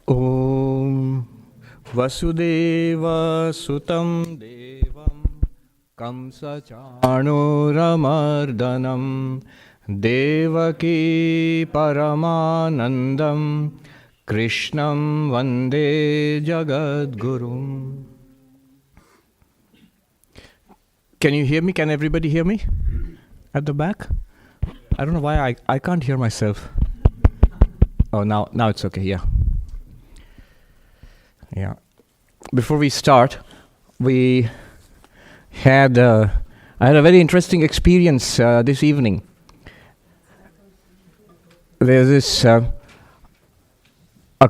Om Vasudeva Sutam Devam Kamsa Chanuramardanam Devaki Paramanandam Krishnam Vande Jagadgurum. Can you hear me? Can everybody hear me? At the back? I don't know why I can't hear myself. Oh, now it's okay, yeah. Yeah. Before we start, I had a very interesting experience this evening. There's this a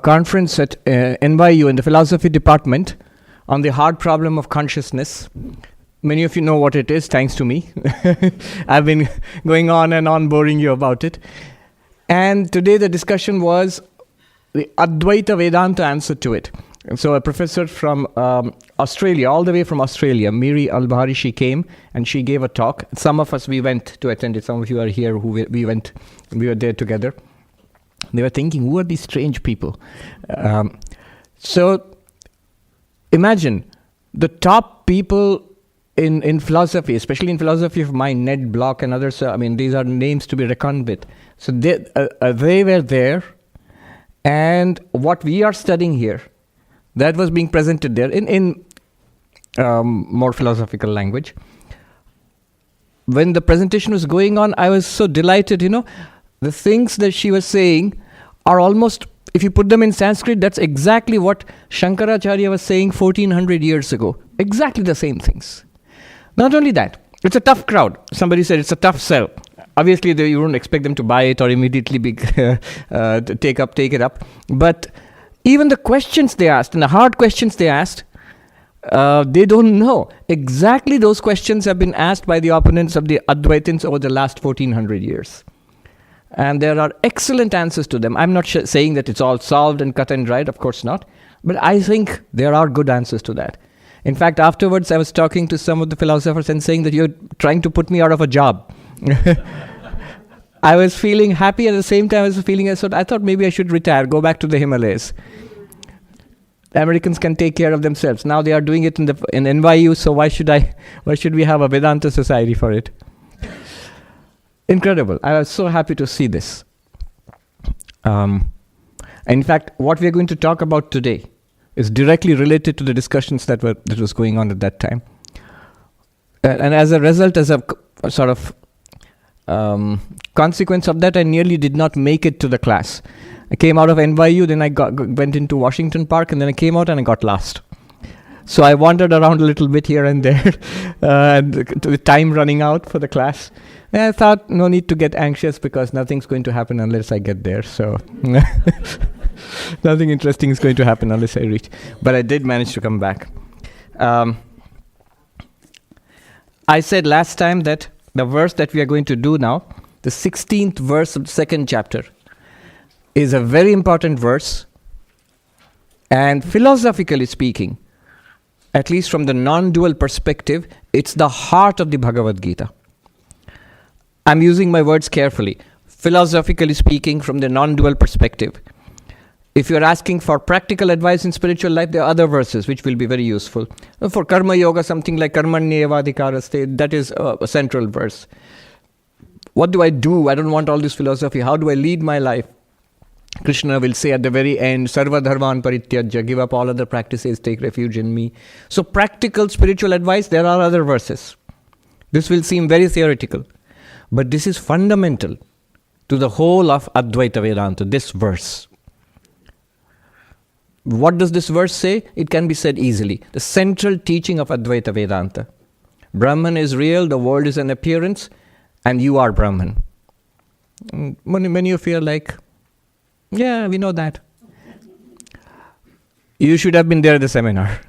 conference at NYU in the philosophy department on the hard problem of consciousness. Many of you know what it is, thanks to me. I've been going on and on boring you about it. And today the discussion was the Advaita Vedanta answer to it. And so a professor from Australia, all the way from Australia, Miri Albahari, she came and she gave a talk. Some of us, we went to attend it. Some of you are here who we went, and we were there together. They were thinking, who are these strange people? So imagine the top people in philosophy, especially in philosophy of mind, Ned Block and others. These are names to be reckoned with. So they were there, and what we are studying here, that was being presented there in more philosophical language. When the presentation was going on, I was so delighted, the things that she was saying are almost, if you put them in Sanskrit, that's exactly what Shankaracharya was saying 1400 years ago. Exactly the same things. Not only that, it's a tough crowd. Somebody said it's a tough sell. Obviously, you wouldn't expect them to buy it or immediately take it up. But even the questions they asked, and the hard questions they asked, they don't know. Exactly those questions have been asked by the opponents of the Advaitins over the last 1400 years. And there are excellent answers to them. I'm not saying that it's all solved and cut and dried, of course not. But I think there are good answers to that. In fact, afterwards, I was talking to some of the philosophers and saying that you're trying to put me out of a job. I was feeling happy at the same time. I thought maybe I should retire, go back to the Himalayas. The Americans can take care of themselves. Now they are doing it in NYU, so why should we have a Vedanta society for it? Incredible. I was so happy to see this. In fact, what we are going to talk about today is directly related to the discussions that was going on at that time. And as a result, as a sort of consequence of that, I nearly did not make it to the class. I came out of NYU, then I went into Washington Park, and then I came out and I got lost. So I wandered around a little bit here and there, with time running out for the class. And I thought, no need to get anxious because nothing's going to happen unless I get there. So nothing interesting is going to happen unless I reach. But I did manage to come back. I said last time that the verse that we are going to do now, the 16th verse of the second chapter, is a very important verse. And philosophically speaking, at least from the non-dual perspective, it's the heart of the Bhagavad Gita. I'm using my words carefully. Philosophically speaking, from the non-dual perspective. If you're asking for practical advice in spiritual life, there are other verses which will be very useful. For karma yoga, something like karmanyevadhikaraste, that is a central verse. What do? I don't want all this philosophy. How do I lead my life? Krishna will say at the very end, Sarva dharman parityajya, give up all other practices, take refuge in me. So practical spiritual advice, there are other verses. This will seem very theoretical. But this is fundamental to the whole of Advaita Vedanta, this verse. What does this verse say? It can be said easily. The central teaching of Advaita Vedanta. Brahman is real, the world is an appearance, and you are Brahman. Many of you are like, yeah, we know that. You should have been there at the seminar.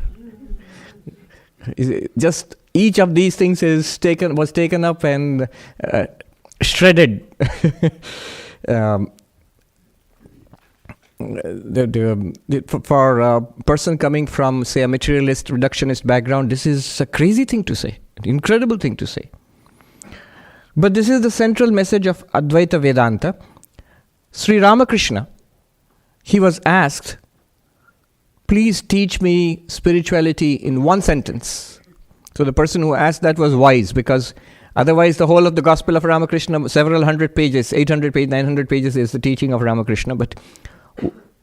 Just each of these things was taken up and shredded. For a person coming from, say, a materialist, reductionist background, this is a crazy thing to say, an incredible thing to say. But this is the central message of Advaita Vedanta. Sri Ramakrishna, he was asked please teach me spirituality in one sentence. So the person who asked that was wise, because otherwise the whole of the Gospel of Ramakrishna, several hundred pages, 800 pages, 900 pages is the teaching of Ramakrishna. But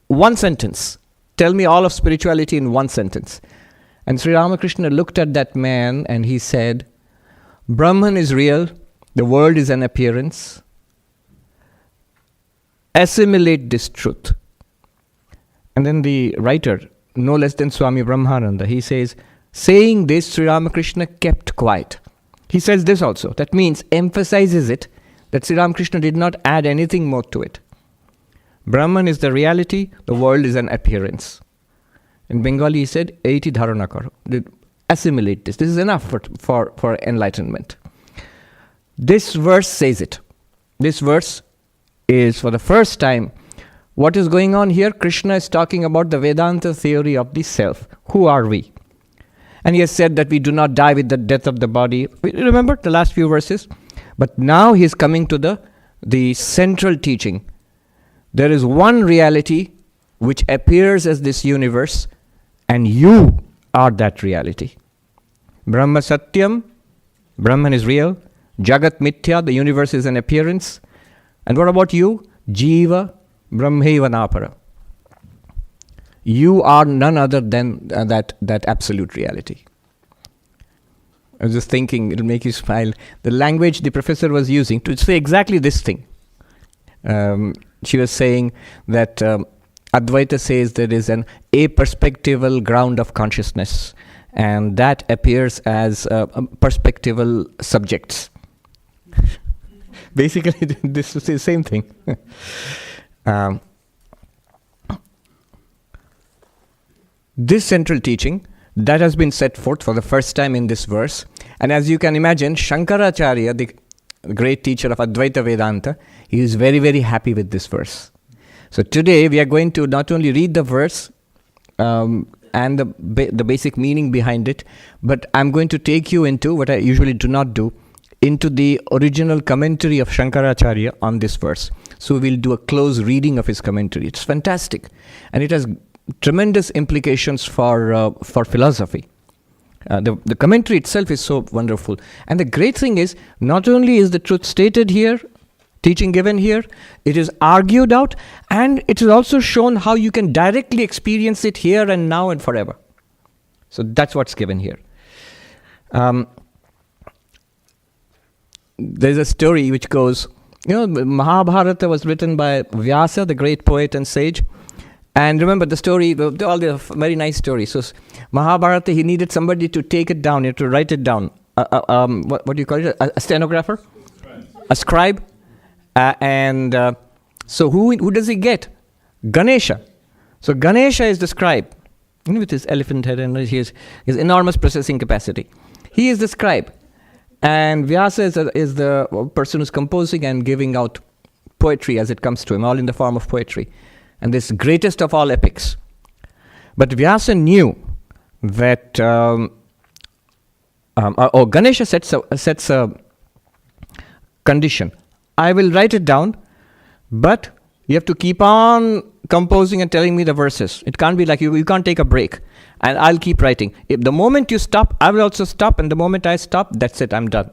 one sentence, tell me all of spirituality in one sentence. And Sri Ramakrishna looked at that man and he said, Brahman is real, the world is an appearance. Assimilate this truth. And then the writer, no less than Swami Brahmananda, he says, saying this, Sri Ramakrishna kept quiet. He says this also. That means, emphasizes it, that Sri Ramakrishna did not add anything more to it. Brahman is the reality, the world is an appearance. In Bengali he said, Eiti dharana karo. Assimilate this. This is enough for enlightenment. This verse says it. This verse is for the first time. What is going on here? Krishna is talking about the Vedanta theory of the self. Who are we? And he has said that we do not die with the death of the body. Remember the last few verses? But now he is coming to the central teaching. There is one reality which appears as this universe, and you are that reality. Brahma Satyam, Brahman is real. Jagat Mithya, the universe is an appearance. And what about you? Jiva Brahmeva Napara. You are none other than that absolute reality. I was just thinking, it'll make you smile. The language the professor was using to say exactly this thing. She was saying that Advaita says there is an aperspectival ground of consciousness, and that appears as perspectival subjects. Basically, this is the same thing. This central teaching, that has been set forth for the first time in this verse. And as you can imagine, Shankaracharya, the great teacher of Advaita Vedanta, he is very, very happy with this verse. So today we are going to not only read the verse and the basic meaning behind it, but I'm going to take you into, what I usually do not do, into the original commentary of Shankaracharya on this verse. So we'll do a close reading of his commentary. It's fantastic. And it has tremendous implications for philosophy. The commentary itself is so wonderful. And the great thing is, not only is the truth stated here, teaching given here, it is argued out, and it is also shown how you can directly experience it here and now and forever. So that's what's given here. There's a story which goes, Mahabharata was written by Vyasa, the great poet and sage. And remember the story, all the very nice stories. So Mahabharata, he needed somebody to take it down, to write it down. What do you call it? A stenographer? A scribe? So who does he get? Ganesha. So Ganesha is the scribe, with his elephant head and his enormous processing capacity. He is the scribe. And Vyasa is the person who's composing and giving out poetry as it comes to him, all in the form of poetry. And this greatest of all epics. But Vyasa knew that, Ganesha sets a condition. I will write it down, but you have to keep on composing and telling me the verses. It can't be like you can't take a break. And I'll keep writing. If the moment you stop, I will also stop. And the moment I stop, that's it, I'm done.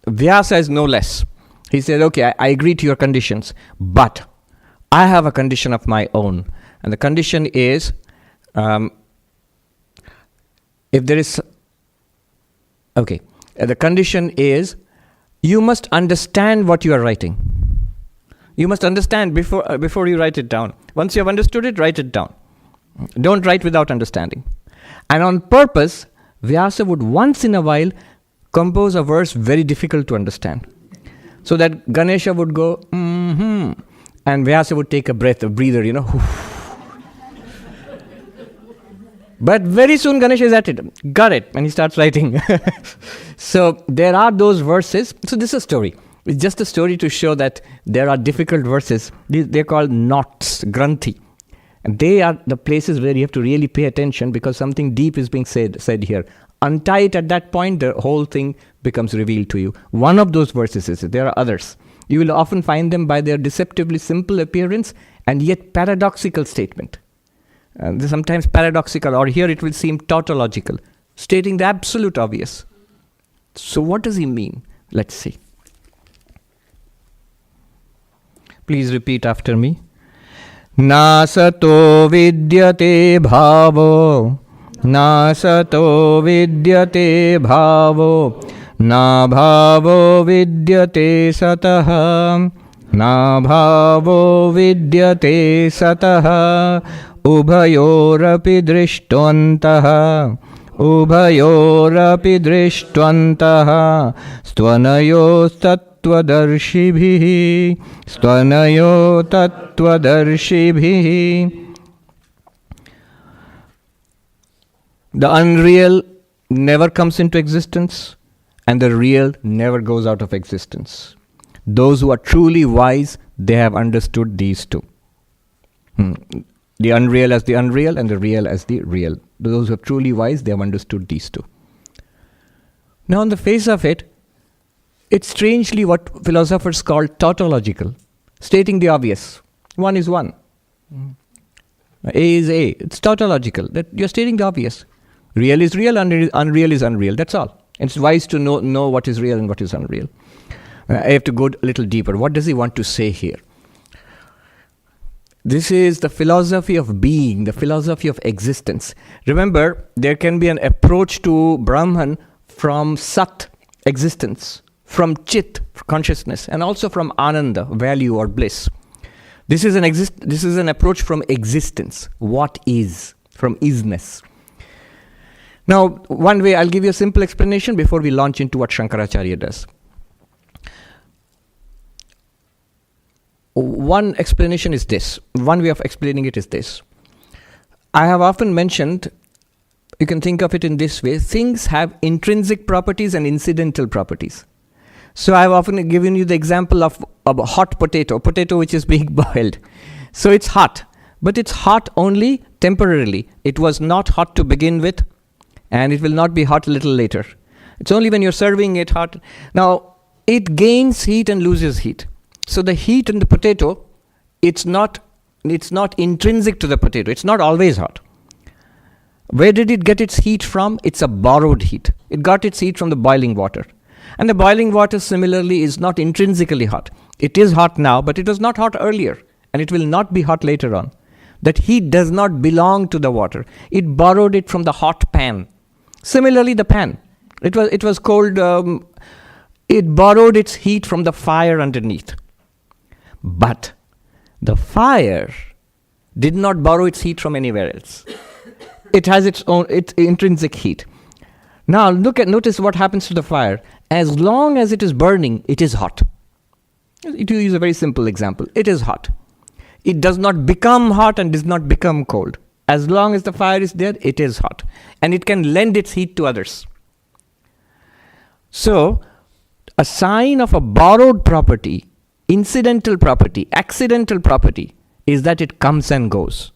Vyasa is no less. He said, okay, I agree to your conditions, but I have a condition of my own. And the condition is, the condition is, you must understand what you are writing. You must understand before you write it down. Once you have understood it, write it down. Don't write without understanding. And on purpose, Vyasa would once in a while compose a verse very difficult to understand. So that Ganesha would go, and Vyasa would take a breather, But very soon Ganesha is at it. Got it. And he starts writing. So there are those verses. So this is a story. It's just a story to show that there are difficult verses. They're called knots, granthi. And they are the places where you have to really pay attention because something deep is being said here. Untie it at that point, the whole thing becomes revealed to you. One of those verses is, there are others. You will often find them by their deceptively simple appearance and yet paradoxical statement. Sometimes paradoxical, or here it will seem tautological, stating the absolute obvious. So what does he mean? Let's see. Please repeat after me. Nasato vidyate bhavo, nasato vidyate bhavo, na bhavo vidyate satah, na bhavo vidyate satah, ubhayorapi drishtvantaha, ubhayorapi drishtvantaha, stvanayo tattvadarshibhi, stvanayo tattvadarshibhi. The unreal never comes into existence, and the real never goes out of existence. Those who are truly wise, they have understood these two. The unreal as the unreal, and the real as the real. Those who are truly wise, they have understood these two. Now, on the face of it, it's strangely what philosophers call tautological, stating the obvious. One is one. A is A. It's tautological. That you're stating the obvious. Real is real, unreal is unreal. That's all. It's wise to know what is real and what is unreal. I have to go a little deeper. What does he want to say here? This is the philosophy of being, the philosophy of existence. Remember, there can be an approach to Brahman from Sat, existence, from Chit, consciousness, and also from Ananda, value or bliss. This is an approach from existence, what is, from isness. Now, one way, I'll give you a simple explanation before we launch into what Shankaracharya does. One explanation is this. One way of explaining it is this. I have often mentioned, you can think of it in this way, things have intrinsic properties and incidental properties. So I've often given you the example of a hot potato which is being boiled. So it's hot, but it's hot only temporarily. It was not hot to begin with, and it will not be hot a little later. It's only when you're serving it hot. Now, it gains heat and loses heat. So the heat in the potato, it's not intrinsic to the potato. It's not always hot. Where did it get its heat from? It's a borrowed heat. It got its heat from the boiling water. And the boiling water similarly is not intrinsically hot. It is hot now, but it was not hot earlier, and it will not be hot later on. That heat does not belong to the water. It borrowed it from the hot pan. Similarly, the pan. It was cold. It borrowed its heat from the fire underneath. But the fire did not borrow its heat from anywhere else. It has its intrinsic heat. Now notice what happens to the fire. As long as it is burning, it is hot. To use a very simple example, it is hot. It does not become hot and does not become cold. As long as the fire is there, it is hot. And it can lend its heat to others. So, a sign of a borrowed property, incidental property, accidental property, is that it comes and goes.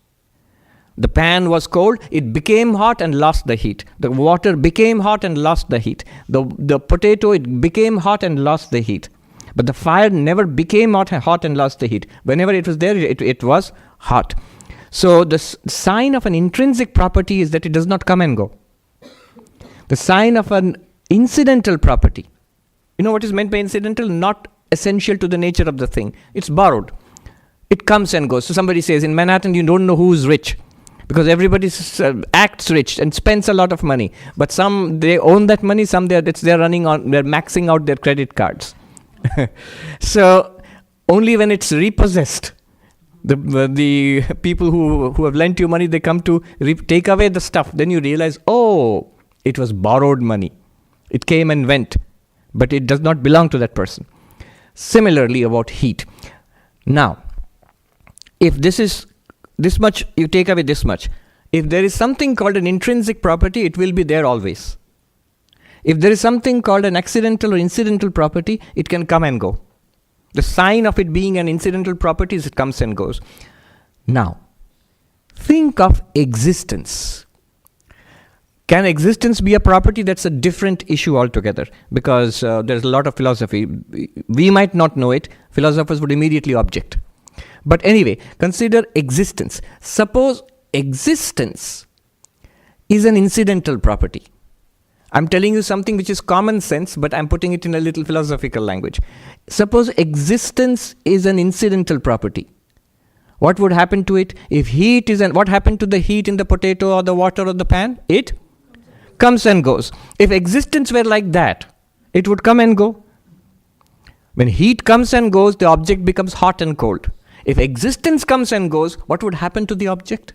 The pan was cold, it became hot and lost the heat. The water became hot and lost the heat. The potato, it became hot and lost the heat. But the fire never became hot and lost the heat. Whenever it was there, it was hot. So the sign of an intrinsic property is that it does not come and go. The sign of an incidental property. You know what is meant by incidental? Not essential to the nature of the thing. It's borrowed. It comes and goes. So somebody says, in Manhattan, you don't know who's rich. Because everybody acts rich and spends a lot of money. But some, they own that money, some they're maxing out their credit cards. So only when it's repossessed, the people who have lent you money, they come to take away the stuff. Then you realize, oh, it was borrowed money. It came and went, but it does not belong to that person. Similarly about heat. Now, if this much, you take away this much. If there is something called an intrinsic property, it will be there always. If there is something called an accidental or incidental property, it can come and go. The sign of it being an incidental property is it comes and goes. Now, think of existence. Can existence be a property? That's a different issue altogether, because there's a lot of philosophy. We might not know it. Philosophers would immediately object. But anyway, consider existence. Suppose existence is an incidental property. I'm telling you something which is common sense, but I'm putting it in a little philosophical language. Suppose existence is an incidental property. What would happen to it? If heat is what happened to the heat in the potato or the water or the pan? It comes and goes. If existence were like that, it would come and go. When heat comes and goes, the object becomes hot and cold. If existence comes and goes, what would happen to the object?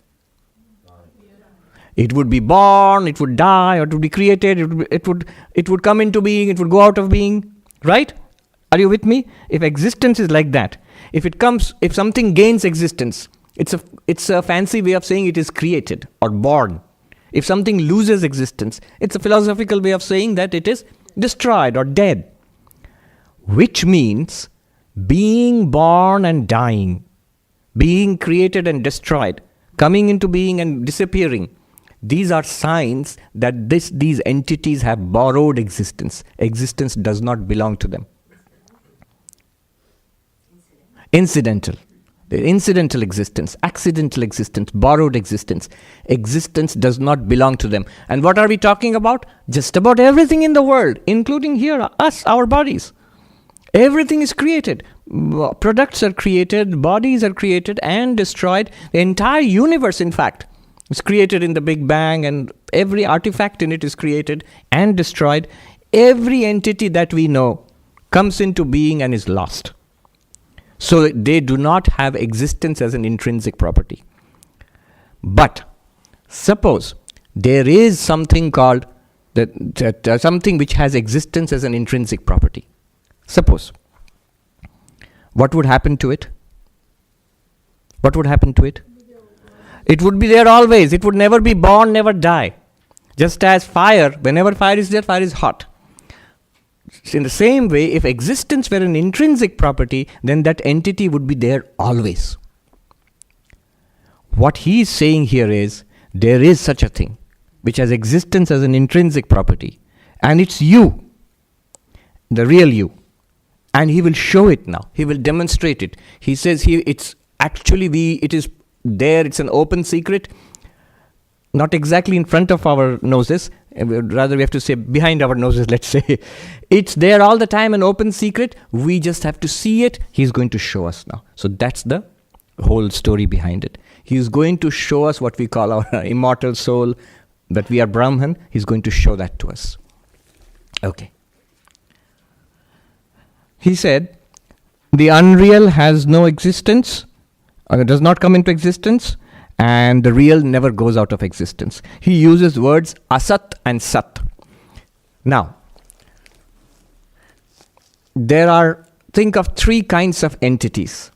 It would be born, it would die, or it would be created, it would come into being, it would go out of being, right? Are you with me? If existence is like that, if something gains existence, it's a fancy way of saying it is created or born. If something loses existence, it's a philosophical way of saying that it is destroyed or dead. Which means being born and dying, being created and destroyed, coming into being and disappearing, these are signs that these entities have borrowed existence. Existence does not belong to them. Incidental. Incidental existence, accidental existence, borrowed existence. Existence does not belong to them. And what are we talking about? Just about everything in the world, including here, us, our bodies. Everything is created. Products are created, bodies are created and destroyed. The entire universe, in fact, is created in the Big Bang, and every artifact in it is created and destroyed. Every entity that we know comes into being and is lost. So they do not have existence as an intrinsic property. But suppose there is something called something which has existence as an intrinsic property. Suppose, what would happen to it? What would happen to it? It would be there always. It would never be born, never die. Just as fire, whenever fire is there, fire is hot. In the same way, if existence were an intrinsic property, then that entity would be there always. What he is saying here is, there is such a thing, which has existence as an intrinsic property. And it's you, the real you. And he will show it now. He will demonstrate it. He says it's there, it's an open secret, not exactly in front of our noses, rather we have to say behind our noses, let's say. It's there all the time, an open secret. We just have to see it. He's going to show us now. So that's the whole story behind it. He's going to show us what we call our immortal soul, that we are Brahman. He's going to show that to us. Okay. He said, the unreal has no existence, does not come into existence, and the real never goes out of existence. He uses words asat and sat. Now, think of three kinds of entities.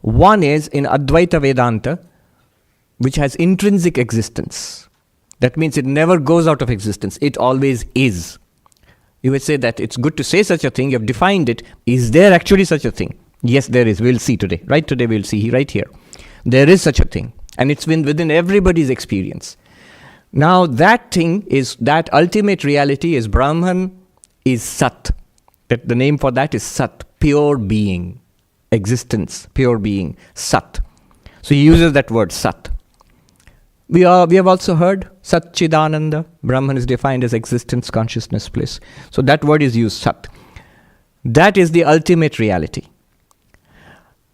One is in Advaita Vedanta, which has intrinsic existence. That means it never goes out of existence. It always is. You would say that it's good to say such a thing. You have defined it. Is there actually such a thing? Yes, there is. We'll see today. Right today we'll see right here. There is such a thing. And it's within everybody's experience. Now that thing is, that ultimate reality is Brahman, is Sat. That the name for that is Sat, pure being. Existence, pure being, Sat. So he uses that word Sat. We have also heard Satchidananda. Brahman is defined as existence, consciousness, bliss. So that word is used, Sat. That is the ultimate reality.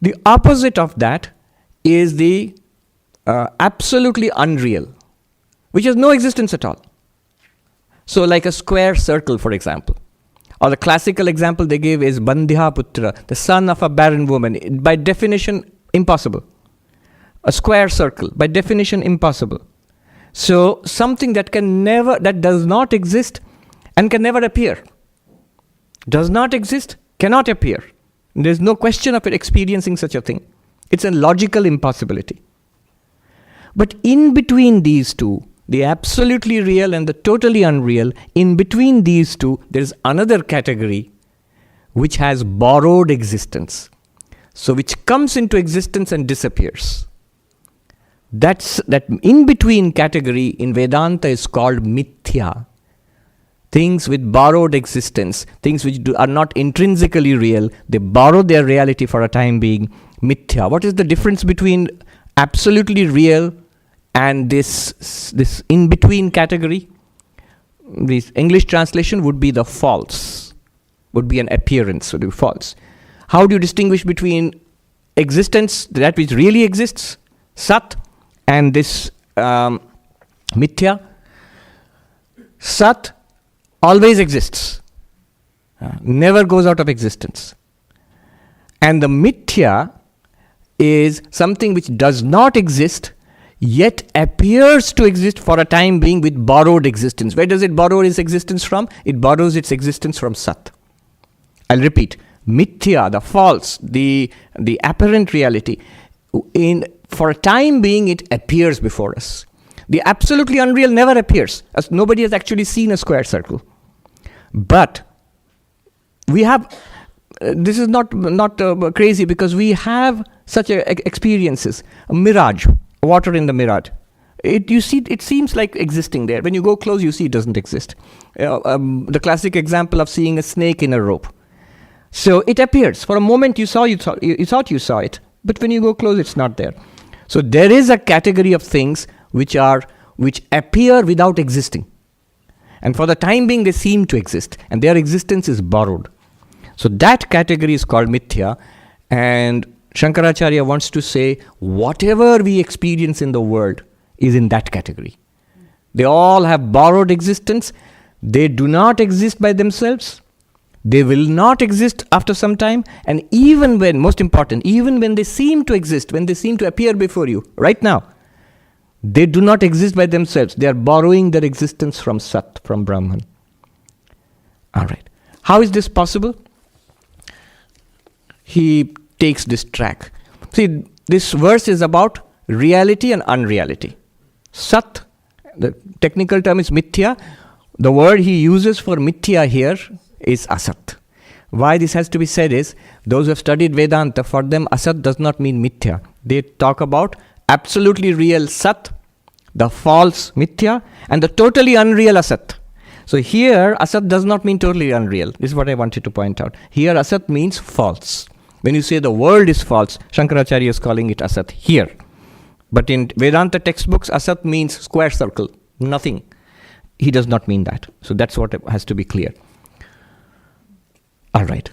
The opposite of that is the absolutely unreal, which has no existence at all. So like a square circle, for example. Or the classical example they give is Bandhya Putra, the son of a barren woman. By definition, impossible. A square circle, by definition, impossible. So something that does not exist and can never appear. Does not exist, cannot appear. There's no question of it experiencing such a thing. It's a logical impossibility. But in between these two, the absolutely real and the totally unreal, in between these two, there's another category which has borrowed existence. So which comes into existence and disappears. That in-between category in Vedanta is called mithya. Things with borrowed existence, things which are not intrinsically real, they borrow their reality for a time being, mithya. What is the difference between absolutely real and this in-between category? This English translation would be the false, would be an appearance, would be false. How do you distinguish between existence, that which really exists, sat, and this mithya? Sat always exists, never goes out of existence. And the mithya is something which does not exist, yet appears to exist for a time being with borrowed existence. Where does it borrow its existence from? It borrows its existence from Sat. I'll repeat. Mithya, the false, the apparent reality, for a time being it appears before us. The absolutely unreal never appears, as nobody has actually seen a square circle. But we have, this is not crazy, because we have such experiences. A mirage, water in the mirage. You see, it seems like existing there. When you go close, you see it doesn't exist. The classic example of seeing a snake in a rope. So it appears. For a moment you thought you saw it, but when you go close, it's not there. So there is a category of things which appear without existing. And for the time being, they seem to exist, and their existence is borrowed. So that category is called mithya, and Shankaracharya wants to say whatever we experience in the world is in that category. They all have borrowed existence. They do not exist by themselves. They will not exist after some time. And even when, most important, even when they seem to exist, when they seem to appear before you right now, they do not exist by themselves. They are borrowing their existence from Sat, from Brahman. All right. How is this possible? He takes this track. See, this verse is about reality and unreality. Sat, the technical term is mithya. The word he uses for mithya here is asat. Why this has to be said is, those who have studied Vedanta, for them asat does not mean mithya. They talk about absolutely real sat, the false mithya, and the totally unreal asat. So here, asat does not mean totally unreal. This is what I wanted to point out. Here, asat means false. When you say the world is false, Shankaracharya is calling it asat here. But in Vedanta textbooks, asat means square circle, nothing. He does not mean that. So that's what has to be clear. All right.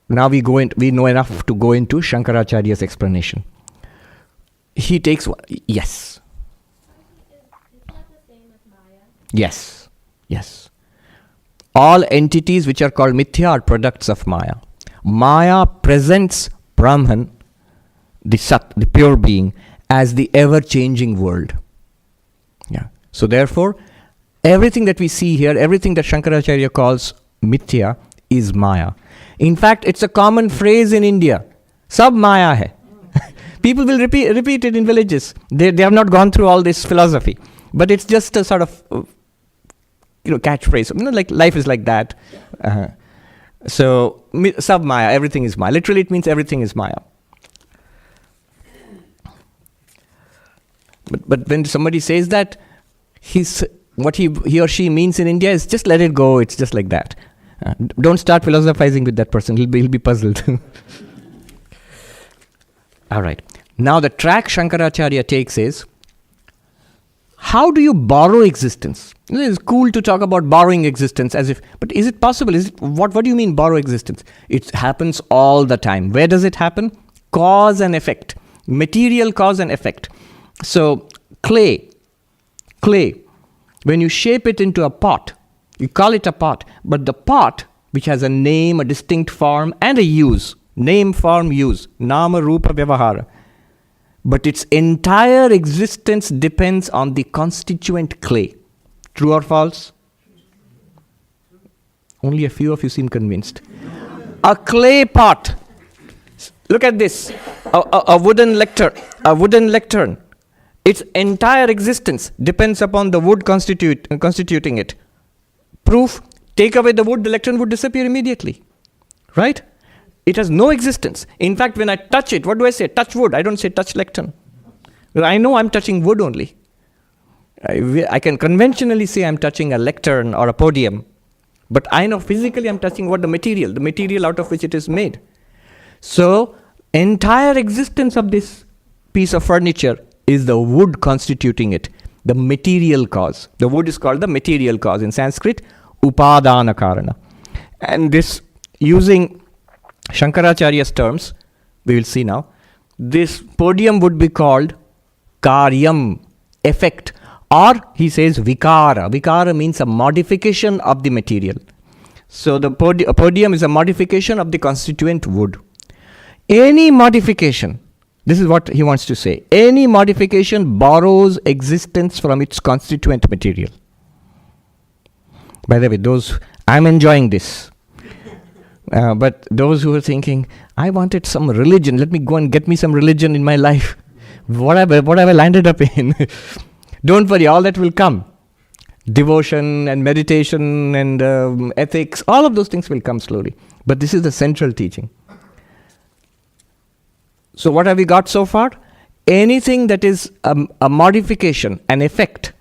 Now we know enough to go into Shankaracharya's explanation. He takes one. Yes. Is that the same as Maya? Yes. Yes. All entities which are called mithya are products of Maya. Maya presents Brahman, the Sat, the pure being, as the ever-changing world. Yeah. So therefore, everything that we see here, everything that Shankaracharya calls mithya, is Maya. In fact, it's a common phrase in India. Sab Maya hai. People will repeat it in villages. They have not gone through all this philosophy. But it's just a sort of, catchphrase. Like life is like that. So, Sab Maya, everything is Maya. Literally, it means everything is Maya. But when somebody says that, what he or she means in India is just let it go. It's just like that. Don't start philosophizing with that person. He'll be puzzled. All right. Now the track Shankaracharya takes is, how do you borrow existence? It's cool to talk about borrowing existence but is it possible? What do you mean borrow existence? It happens all the time. Where does it happen? Cause and effect. Material cause and effect. So clay, when you shape it into a pot, you call it a pot, but the pot, which has a name, a distinct form, and a use, name, form, use, nama, rupa, vyavahara, but its entire existence depends on the constituent clay. True or false? Only a few of you seem convinced. A clay pot. Look at this. A wooden lectern. Its entire existence depends upon the wood constituting it. Proof, take away the wood, the lectern would disappear immediately. Right? It has no existence. In fact, when I touch it, what do I say? Touch wood. I don't say touch lectern. I know I'm touching wood only. I can conventionally say I'm touching a lectern or a podium, but I know physically I'm touching what? The material out of which it is made. So, entire existence of this piece of furniture is the wood constituting it, the material cause. The wood is called the material cause. In Sanskrit, upadana karana. And this, using Shankaracharya's terms, we will see now, this podium would be called karyam, effect. Or he says vikara. Vikara means a modification of the material. So the podium is a modification of the constituent wood. Any modification, this is what he wants to say, any modification borrows existence from its constituent material. By the way, I'm enjoying this. But those who are thinking, I wanted some religion, let me go and get me some religion in my life. What have I landed up in? Don't worry, all that will come. Devotion and meditation and ethics, all of those things will come slowly. But this is the central teaching. So what have we got so far? Anything that is a modification, an effect,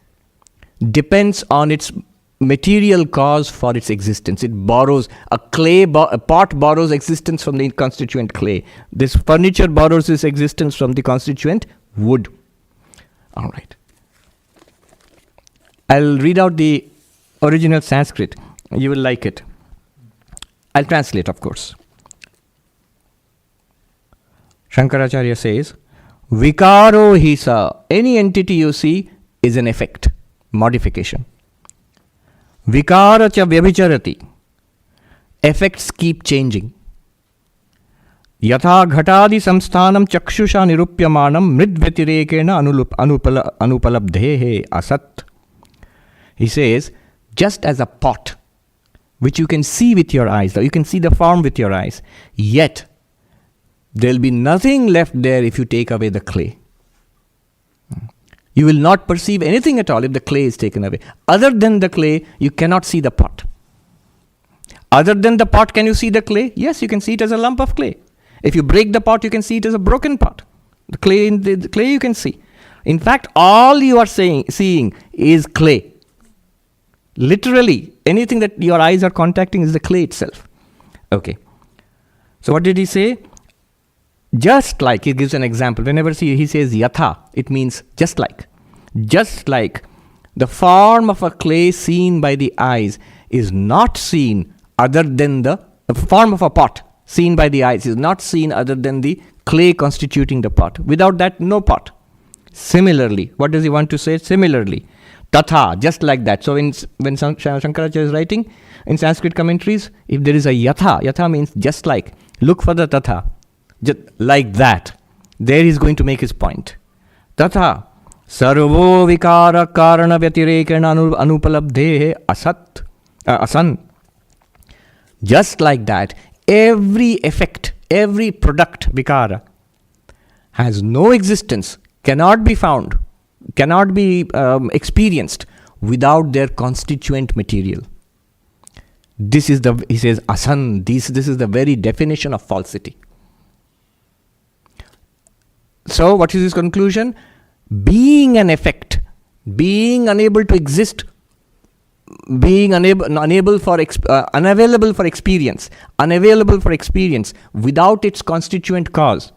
depends on its material cause for its existence. It borrows, a pot borrows existence from the constituent clay. This furniture borrows its existence from the constituent wood. All right. I'll read out the original Sanskrit. You will like it. I'll translate, of course. Shankaracharya says, Vikaro hisa, any entity you see is an effect, modification. Vikara cha vyabhicharati, effects keep changing. Yatha ghatadi samsthanam chakshusha nirupyamanam mridvyatirekena anupalabdhehe asat. He says, just as a pot, which you can see with your eyes, you can see the form with your eyes, yet there will be nothing left there if you take away the clay. You will not perceive anything at all if the clay is taken away. Other than the clay, you cannot see the pot. Other than the pot, can you see the clay? Yes, you can see it as a lump of clay. If you break the pot, you can see it as a broken pot. The clay you can see. In fact, all you are seeing is clay. Literally, anything that your eyes are contacting is the clay itself. Okay. So what did he say? Just like, he gives an example. Whenever he says yatha, it means just like. Just like the form of a clay seen by the eyes is not seen other than the form of a pot seen by the eyes is not seen other than the clay constituting the pot. Without that, no pot. Similarly, what does he want to say? Similarly, tatha, just like that. So when Shankaracharya is writing in Sanskrit commentaries, if there is a yatha means just like. Look for the tatha. Just like that. There he is going to make his point. Tatha, sarvo vikara karana vyatirekena anupalabdhehe asan. Just like that, every effect, every product, vikara, has no existence, cannot be found, cannot be experienced without their constituent material. This is he says, asan, this is the very definition of falsity. So, what is his conclusion? Being an effect, being unable to exist, being unavailable for experience without its constituent cause,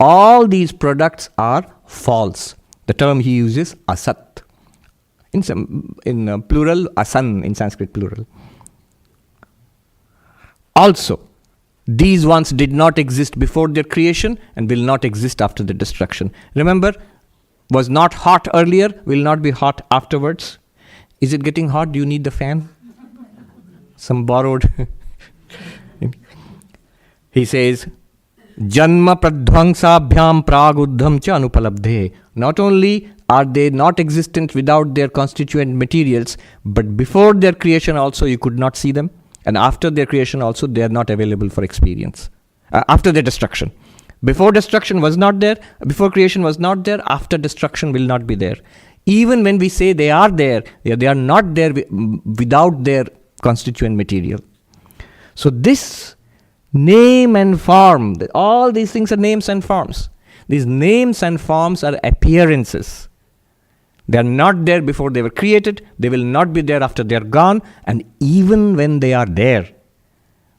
all these products are false. The term he uses, asat. In plural, asan in Sanskrit plural. Also, these ones did not exist before their creation and will not exist after the destruction. Remember, was not hot earlier, will not be hot afterwards. Is it getting hot? Do you need the fan? Some borrowed. He says, Janma pradhvangsabhyam praguddham cha anupalabdhe. Not only are they not existent without their constituent materials, but before their creation also you could not see them. And after their creation also, they are not available for experience. After their destruction. Before destruction was not there, before creation was not there, after destruction will not be there. Even when we say they are there, they are not there without their constituent material. So this name and form, all these things are names and forms. These names and forms are appearances. They are not there before they were created. They will not be there after they are gone. And even when they are there,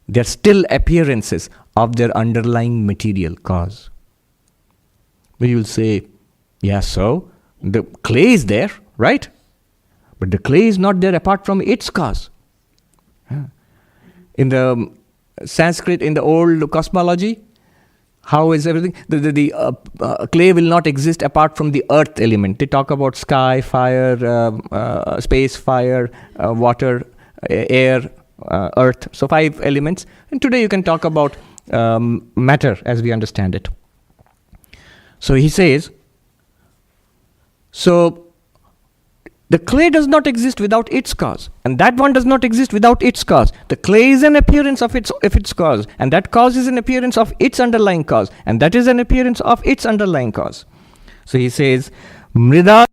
they are still appearances of their underlying material cause. But you will say, yeah, so the clay is there, right? But the clay is not there apart from its cause. In the Sanskrit, in the old cosmology, how is everything? The clay will not exist apart from the earth element. They talk about sky, fire, space, fire, water, air, earth. So 5 elements. And today you can talk about matter as we understand it. So he says, so the clay does not exist without its cause, and that one does not exist without its cause. The clay is an appearance of its cause, and that cause is an appearance of its underlying cause, and that is an appearance of its underlying cause. So he says, Mrida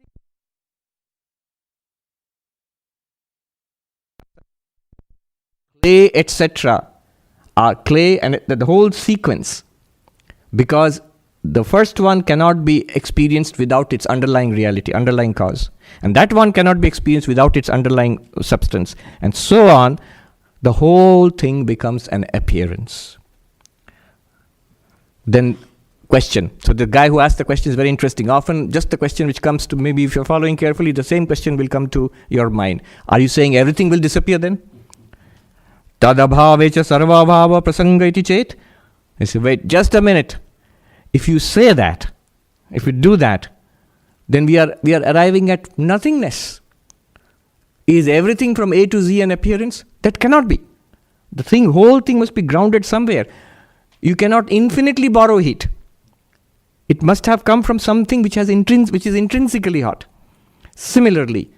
clay, etc. are clay, and the whole sequence, because the first one cannot be experienced without its underlying reality, underlying cause. And that one cannot be experienced without its underlying substance. And so on, the whole thing becomes an appearance. Then question. So the guy who asked the question is very interesting. Often just the question which comes to, maybe if you're following carefully, the same question will come to your mind. Are you saying everything will disappear then? Tadabhavecha sarvabhava prasanga iti chet. I say, wait, just a minute. If you say that, if you do that, then we are arriving at nothingness. Is everything from A to Z an appearance? That cannot be. The whole thing must be grounded somewhere. You cannot infinitely borrow heat. It must have come from something which is intrinsically hot. Similarly,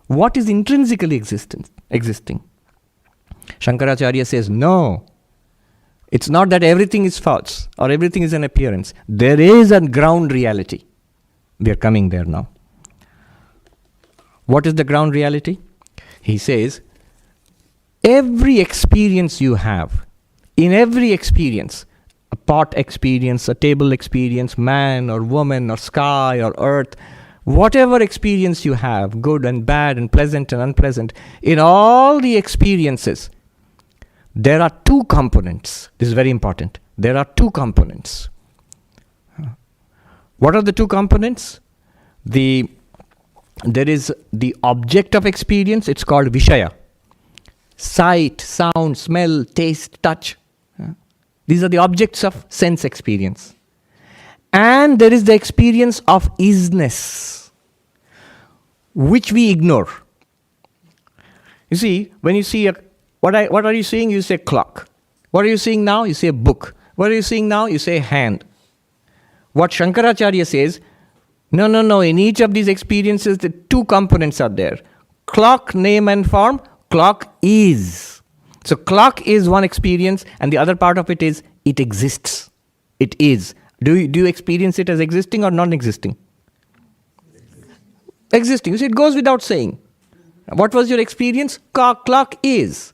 what is intrinsically existing? Shankaracharya says, no. It's not that everything is false or everything is an appearance. There is a ground reality. We are coming there now. What is the ground reality? He says, every experience you have, in every experience, a pot experience, a table experience, man or woman or sky or earth, whatever experience you have, good and bad and pleasant and unpleasant, in all the experiences, there are 2 components. This is very important. There are 2 components. What are the 2 components? There is the object of experience. It's called Vishaya. Sight, sound, smell, taste, touch. These are the objects of sense experience. And there is the experience of isness, which we ignore. You see, when you see what are you seeing? You say clock. What are you seeing now? You say book. What are you seeing now? You say hand. What Shankaracharya says, no, in each of these experiences, the 2 components are there. Clock, name and form. Clock is. So clock is one experience, and the other part of it is, it exists. It is. Do you experience it as existing or non-existing? Existing. So it goes without saying. What was your experience? Clock is.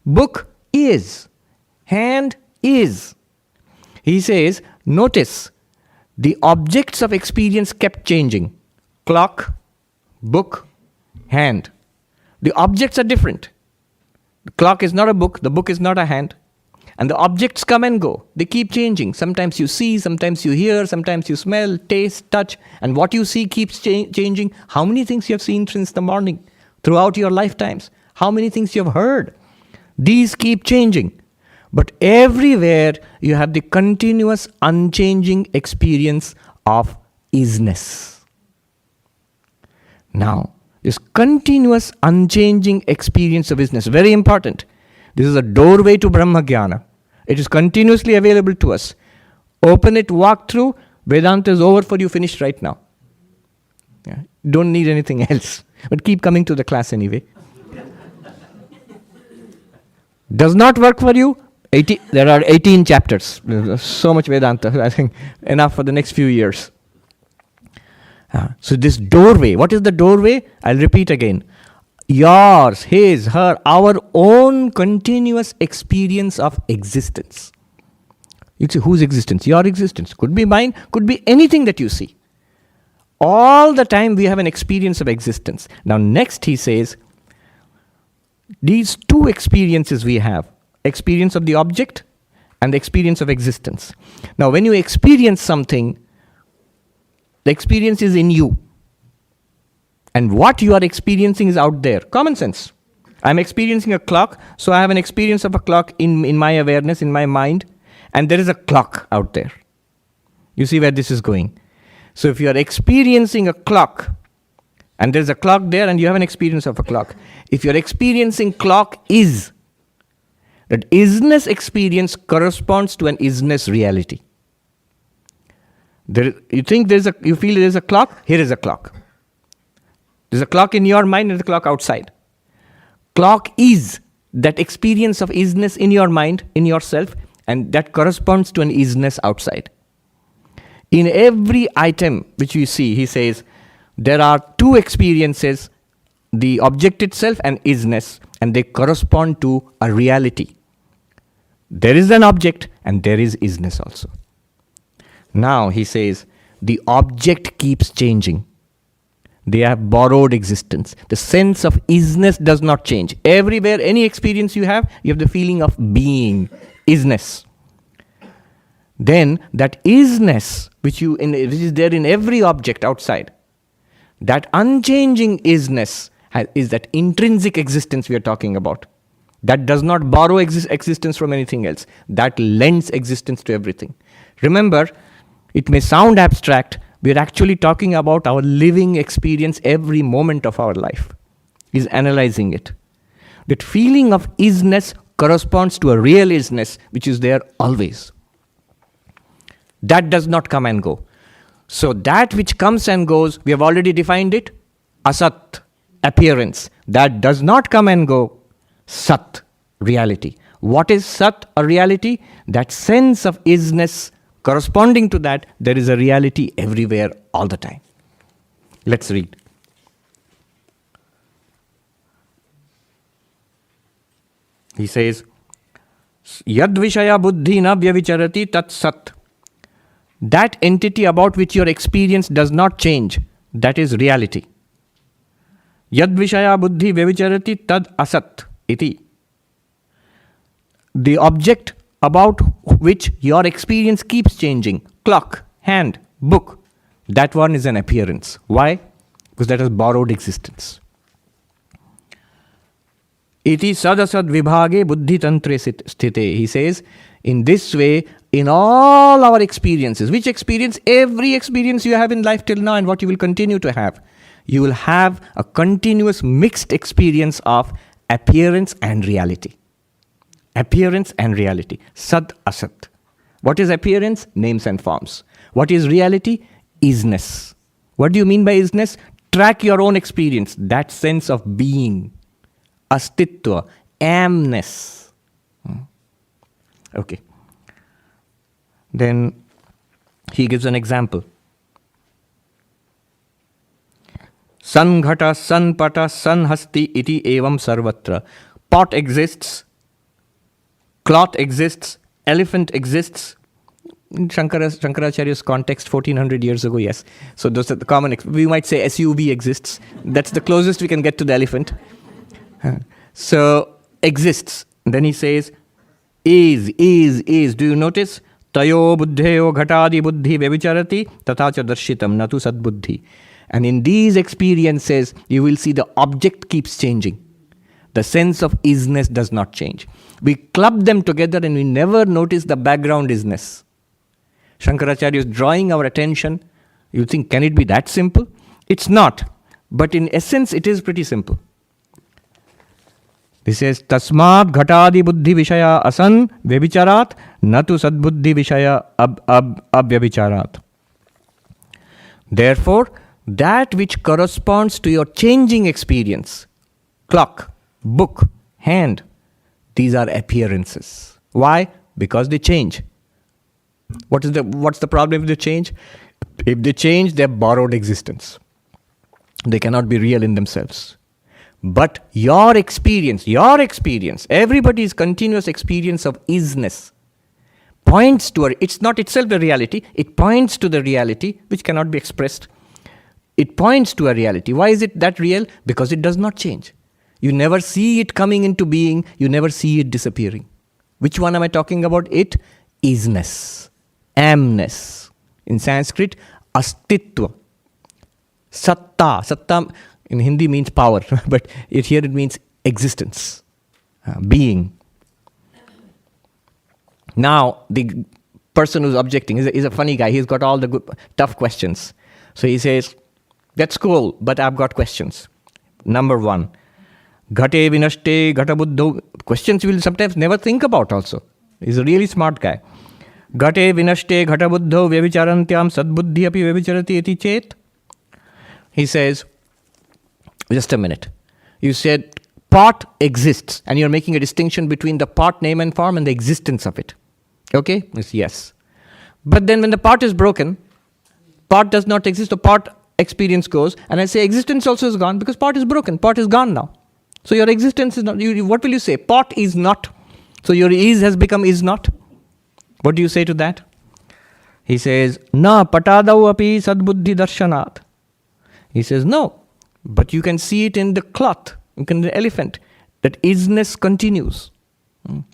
Book is. Hand is. He says, notice, the objects of experience kept changing. Clock, book, hand. The objects are different. The clock is not a book, the book is not a hand. And the objects come and go. They keep changing. Sometimes you see, sometimes you hear, sometimes you smell, taste, touch. And what you see keeps changing. How many things you have seen since the morning, throughout your lifetimes? How many things you have heard? These keep changing. But everywhere you have the continuous, unchanging experience of isness. Now, this continuous, unchanging experience of isness, very important. This is a doorway to Brahma-jnana. It is continuously available to us. Open it, walk through, Vedanta is over for you, finished right now. Yeah. Don't need anything else. But keep coming to the class anyway. Does not work for you? There are 18 chapters. There's so much Vedanta. I think enough for the next few years. So this doorway, what is the doorway? I'll repeat again. Yours, his, her, our own continuous experience of existence. You'd say, whose existence? Your existence. Could be mine, could be anything that you see. All the time we have an experience of existence. Now next he says, these two experiences we have, experience of the object and the experience of existence. Now when you experience something, the experience is in you. And what you are experiencing is out there. Common sense. I'm experiencing a clock, so I have an experience of a clock in my awareness, in my mind, and there is a clock out there. You see where this is going. So if you are experiencing a clock, and there's a clock there, and you have an experience of a clock. If you're experiencing clock is, that isness experience corresponds to an isness reality. You feel there's a clock, here is a clock. There's a clock in your mind and a clock outside. Clock is that experience of isness in your mind, in yourself, and that corresponds to an isness outside. In every item which you see, he says, there are two experiences, the object itself and isness, and they correspond to a reality. There is an object and there is isness also. Now he says, the object keeps changing. They have borrowed existence. The sense of isness does not change. Everywhere, any experience you have the feeling of being, isness. Then that isness, which is there in every object outside, that unchanging isness is that intrinsic existence we are talking about. That does not borrow existence from anything else. That lends existence to everything. Remember, it may sound abstract, we are actually talking about our living experience every moment of our life. Is analyzing it. That feeling of isness corresponds to a real isness which is there always. That does not come and go. So that which comes and goes, we have already defined it, asat, appearance. That does not come and go, sat, reality. What is sat or reality? That sense of isness. Corresponding to that, there is a reality everywhere, all the time. Let's read. He says, Yad Vishaya Buddhi na vyavicharati tat sat. That entity about which your experience does not change, that is reality. Yad Vishaya Buddhi vyavicharati tad asat iti. The object about which your experience keeps changing, clock, hand, book, that one is an appearance. Why? Because that has borrowed existence. Iti sadasad vibhage buddhi tantre sthite. He says, in this way, in all our experiences, which experience? Every experience you have in life till now and what you will continue to have, you will have a continuous mixed experience of appearance and reality. Appearance and reality. Sad, asat. What is appearance? Names and forms. What is reality? Isness. What do you mean by isness? Track your own experience. That sense of being. Astitva. Amness. Okay. Then he gives an example. Sanghata, sanpata, sanhasti iti evam sarvatra. Pot exists. Cloth exists, elephant exists. In Shankaracharya's context, 1400 years ago, yes. So those are the common, we might say SUV exists. That's the closest we can get to the elephant. So, exists. Then he says, is. Do you notice? Tayo buddheyo ghatadi buddhi vyavicharati tatacha darshitam natu sadbuddhi. And in these experiences, you will see the object keeps changing. The sense of isness does not change. We club them together and we never notice the background isness. Shankaracharya is drawing our attention. You think, can it be that simple? It's not. But in essence, it is pretty simple. This says, Tasmad ghatadi buddhi vishaya asan vyavicharat natu sadbuddhi vishaya abhyavicharat. Therefore, that which corresponds to your changing experience, clock, book, hand, these are appearances. Why? Because they change. What's the problem if they change? If they change, they have borrowed existence. They cannot be real in themselves. But your experience, everybody's continuous experience of isness points to it's not itself a reality, it points to the reality which cannot be expressed. It points to a reality. Why is it that real? Because it does not change. You never see it coming into being, you never see it disappearing. Which one am I talking about? It isness, amness. In Sanskrit, astitva. Satta. Satta in Hindi means power, but here it means existence, being. Now, the person who's objecting is a funny guy. He's got all the good, tough questions. So he says, that's cool, but I've got questions. Number one, ghate vinashte ghata buddho. Questions you will sometimes never think about also. He's a really smart guy. Ghate vinashte ghata buddho vyavicharantyam sadbuddhi api vyavicharati iti chet. He says, just a minute. You said part exists, and you're making a distinction between the part, name and form and the existence of it. Okay? Yes. But then when the part is broken, part does not exist, the part experience goes, and I say existence also is gone because part is broken, part is gone now. So your existence is not, what will you say? Part is not. So your is has become is not. What do you say to that? He says, na patadau api sadbuddhi darshanat. He says, no, but you can see it in the cloth, in the elephant, that isness continues.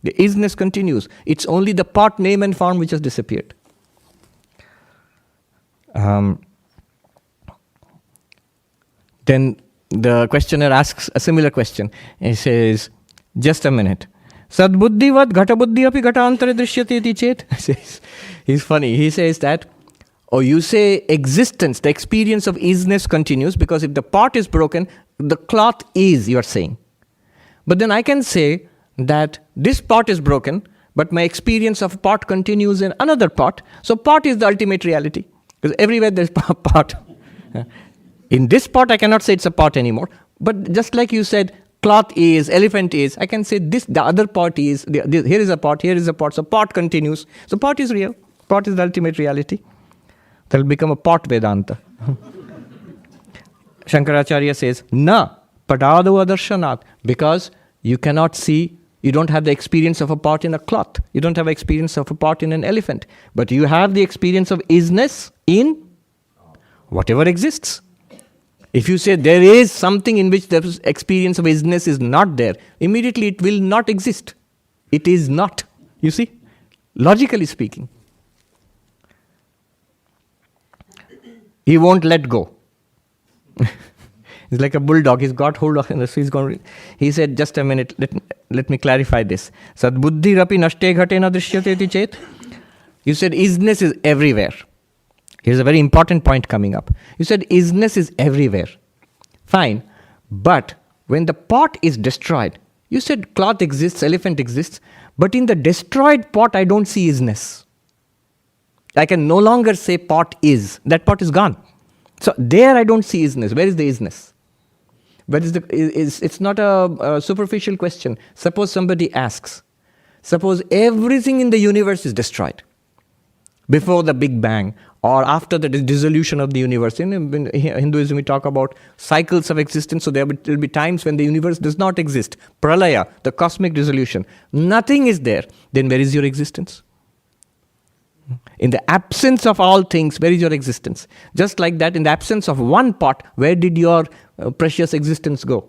The isness continues. It's only the part, name and form which has disappeared. Then the questioner asks a similar question. He says, just a minute. Sadbuddhivat ghata buddhi api ghata antare drishyate iti chet. He's funny. He says that, you say existence, the experience of isness continues, because if the part is broken, the cloth is, you are saying. But then I can say that this part is broken, but my experience of part continues in another part. So part is the ultimate reality. Because everywhere there's part. In this part, I cannot say it's a part anymore. But just like you said, cloth is, elephant is, I can say this, the other part is, here is a part, here is a part. So part continues. So part is real. Part is the ultimate reality. That will become a part Vedanta. Shankaracharya says, na padadu adarshanat. Because you cannot see, you don't have the experience of a part in a cloth. You don't have the experience of a part in an elephant. But you have the experience of isness in whatever exists. If you say there is something in which the experience of isness is not there, immediately it will not exist. It is not. You see? Logically speaking. He won't let go. He's like a bulldog. He's got hold of it. He said, just a minute, let me clarify this. Sadbuddhi rapi nashte ghatena drishyate iti chet. You said isness is everywhere. Here's a very important point coming up. You said isness is everywhere. Fine. But when the pot is destroyed, you said cloth exists, elephant exists, but in the destroyed pot, I don't see isness. I can no longer say pot is. That pot is gone. So there I don't see isness. Where is the isness? Where is it's not a superficial question. Suppose somebody asks, suppose everything in the universe is destroyed before the Big Bang or after the dissolution of the universe. In Hinduism, we talk about cycles of existence. So there will be times when the universe does not exist. Pralaya, the cosmic dissolution. Nothing is there. Then where is your existence? In the absence of all things, where is your existence? Just like that, in the absence of one pot, where did your precious existence go?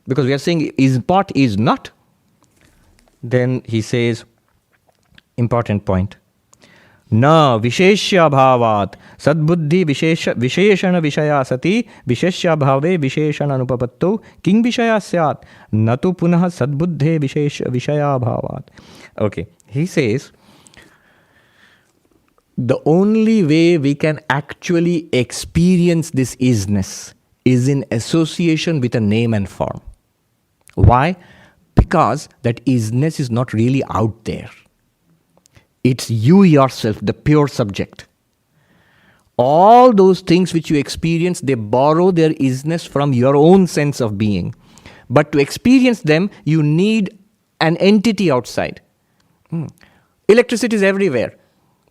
Because we are saying is pot is not. Then he says, important point. Na visheshya bhavat sadbuddhi visheshana vishaya sati visheshya bhave visheshana anupapatto king vishaya syat natu punah sadbuddhe vishaya bhavat. Okay, he says, the only way we can actually experience this isness is in association with a name and form. Why? Because that isness is not really out there. It's you yourself, the pure subject. All those things which you experience, they borrow their isness from your own sense of being. But to experience them, you need an entity outside. Electricity is everywhere.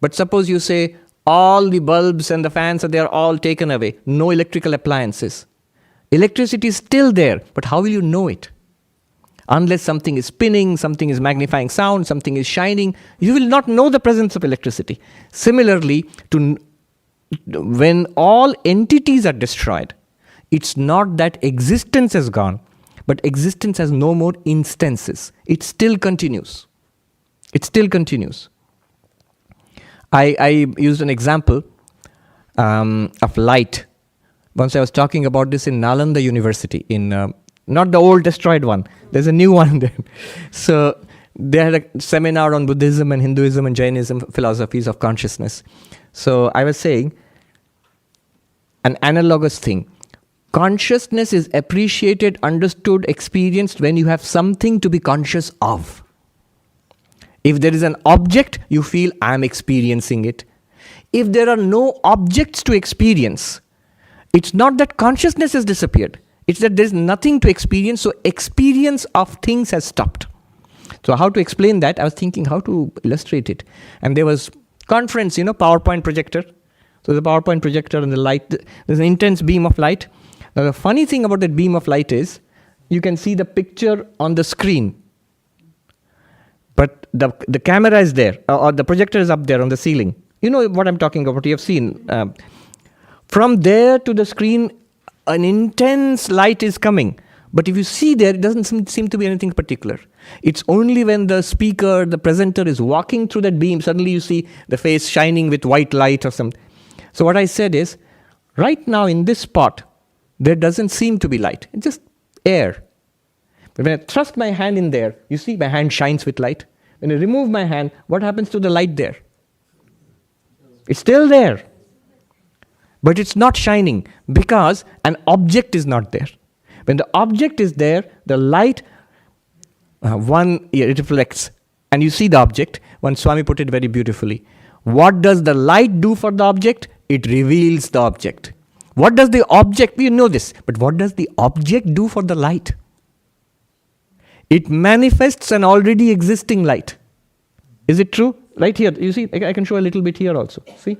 But suppose you say all the bulbs and the fans, they are all taken away. No electrical appliances. Electricity is still there, but how will you know it? Unless something is spinning, something is magnifying sound, something is shining, you will not know the presence of electricity. Similarly, when all entities are destroyed, it's not that existence has gone, but existence has no more instances. It still continues. It still continues. I used an example of light. Once I was talking about this in Nalanda University, in not the old destroyed one. There's a new one there. So they had a seminar on Buddhism and Hinduism and Jainism, philosophies of consciousness. So I was saying an analogous thing. Consciousness is appreciated, understood, experienced when you have something to be conscious of. If there is an object, you feel I am experiencing it. If there are no objects to experience, it's not that consciousness has disappeared. It's that there's nothing to experience, so experience of things has stopped. So how to explain that? I was thinking how to illustrate it. And there was conference, PowerPoint projector. So the PowerPoint projector and the light, there's an intense beam of light. Now the funny thing about that beam of light is, you can see the picture on the screen. But the camera is there, or the projector is up there on the ceiling. You know what I'm talking about, you have seen. From there to the screen, an intense light is coming. But if you see there, it doesn't seem to be anything particular. It's only when the speaker, the presenter is walking through that beam, suddenly you see the face shining with white light or something. So what I said is, right now in this spot, there doesn't seem to be light. It's just air. But when I thrust my hand in there, you see my hand shines with light. When I remove my hand, what happens to the light there? It's still there. But it's not shining because an object is not there. When the object is there, the light, it reflects. And you see the object. One Swami put it very beautifully. What does the light do for the object? It reveals the object. What does the object, we know this, but what does the object do for the light? It manifests an already existing light. Is it true? Right here, you see, I can show a little bit here also. See?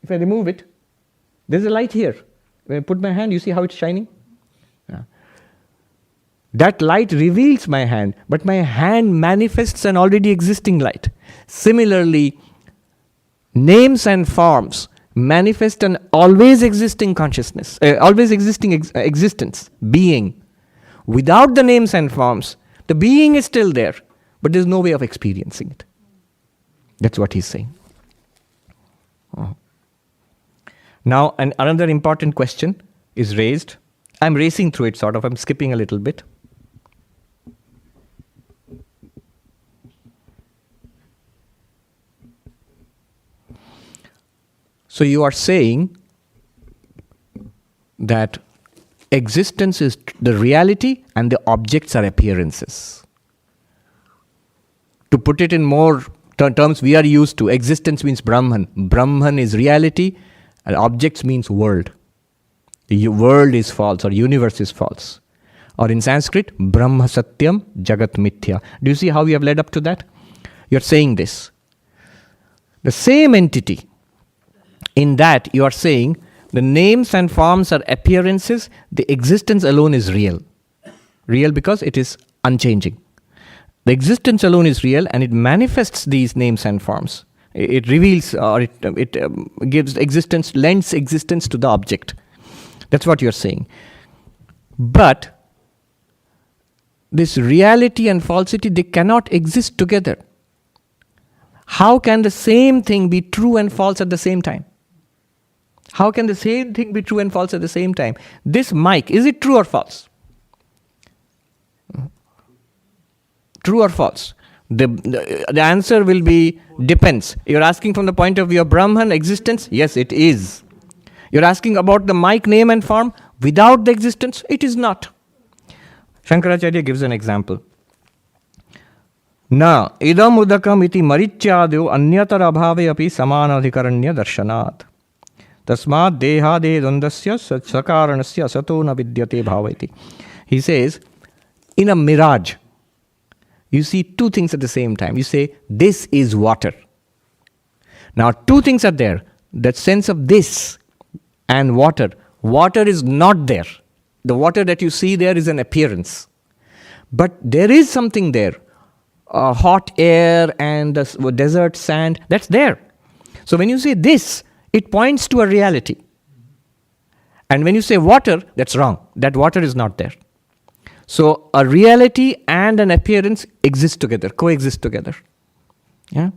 If I remove it, there's a light here. When I put my hand, you see how it's shining? Yeah. That light reveals my hand, but my hand manifests an already existing light. Similarly, names and forms manifest an always existing consciousness, always existing existence, being. Without the names and forms, the being is still there, but there's no way of experiencing it. That's what he's saying. Oh. Now, another important question is raised. I'm racing through it sort of. I'm skipping a little bit. So you are saying that existence is the reality and the objects are appearances. To put it in more terms we are used to, existence means Brahman. Brahman is reality, and objects means world. The world is false or universe is false. Or in Sanskrit, Brahma Satyam Jagat Mithya. Do you see how we have led up to that? You're saying this. The same entity, in that you are saying the names and forms are appearances, the existence alone is real. Real because it is unchanging. The existence alone is real and it manifests these names and forms. It reveals or it gives existence, lends existence to the object. That's what you're saying. But this reality and falsity, they cannot exist together. How can the same thing be true and false at the same time? How can the same thing be true and false at the same time? This mic, is it true or false? True or false? The answer will be depends. You're asking from the point of view of Brahman existence? Yes, it is. You're asking about the mic name and form? Without the existence? It is not. Shankaracharya gives an example. Na idam udakam iti marityadyo anyatara abhave api samanadhikaranya darshanat. Tasmad dehade dvandasya sakaranasya sato na vidyate bhavati. He says, in a mirage, you see two things at the same time. You say, this is water. Now, two things are there. That sense of this and water. Water is not there. The water that you see there is an appearance. But there is something there. Hot air and the desert sand, that's there. So when you say this, it points to a reality. And when you say water, that's wrong. That water is not there. So a reality and an appearance exist together, coexist together. Yeah?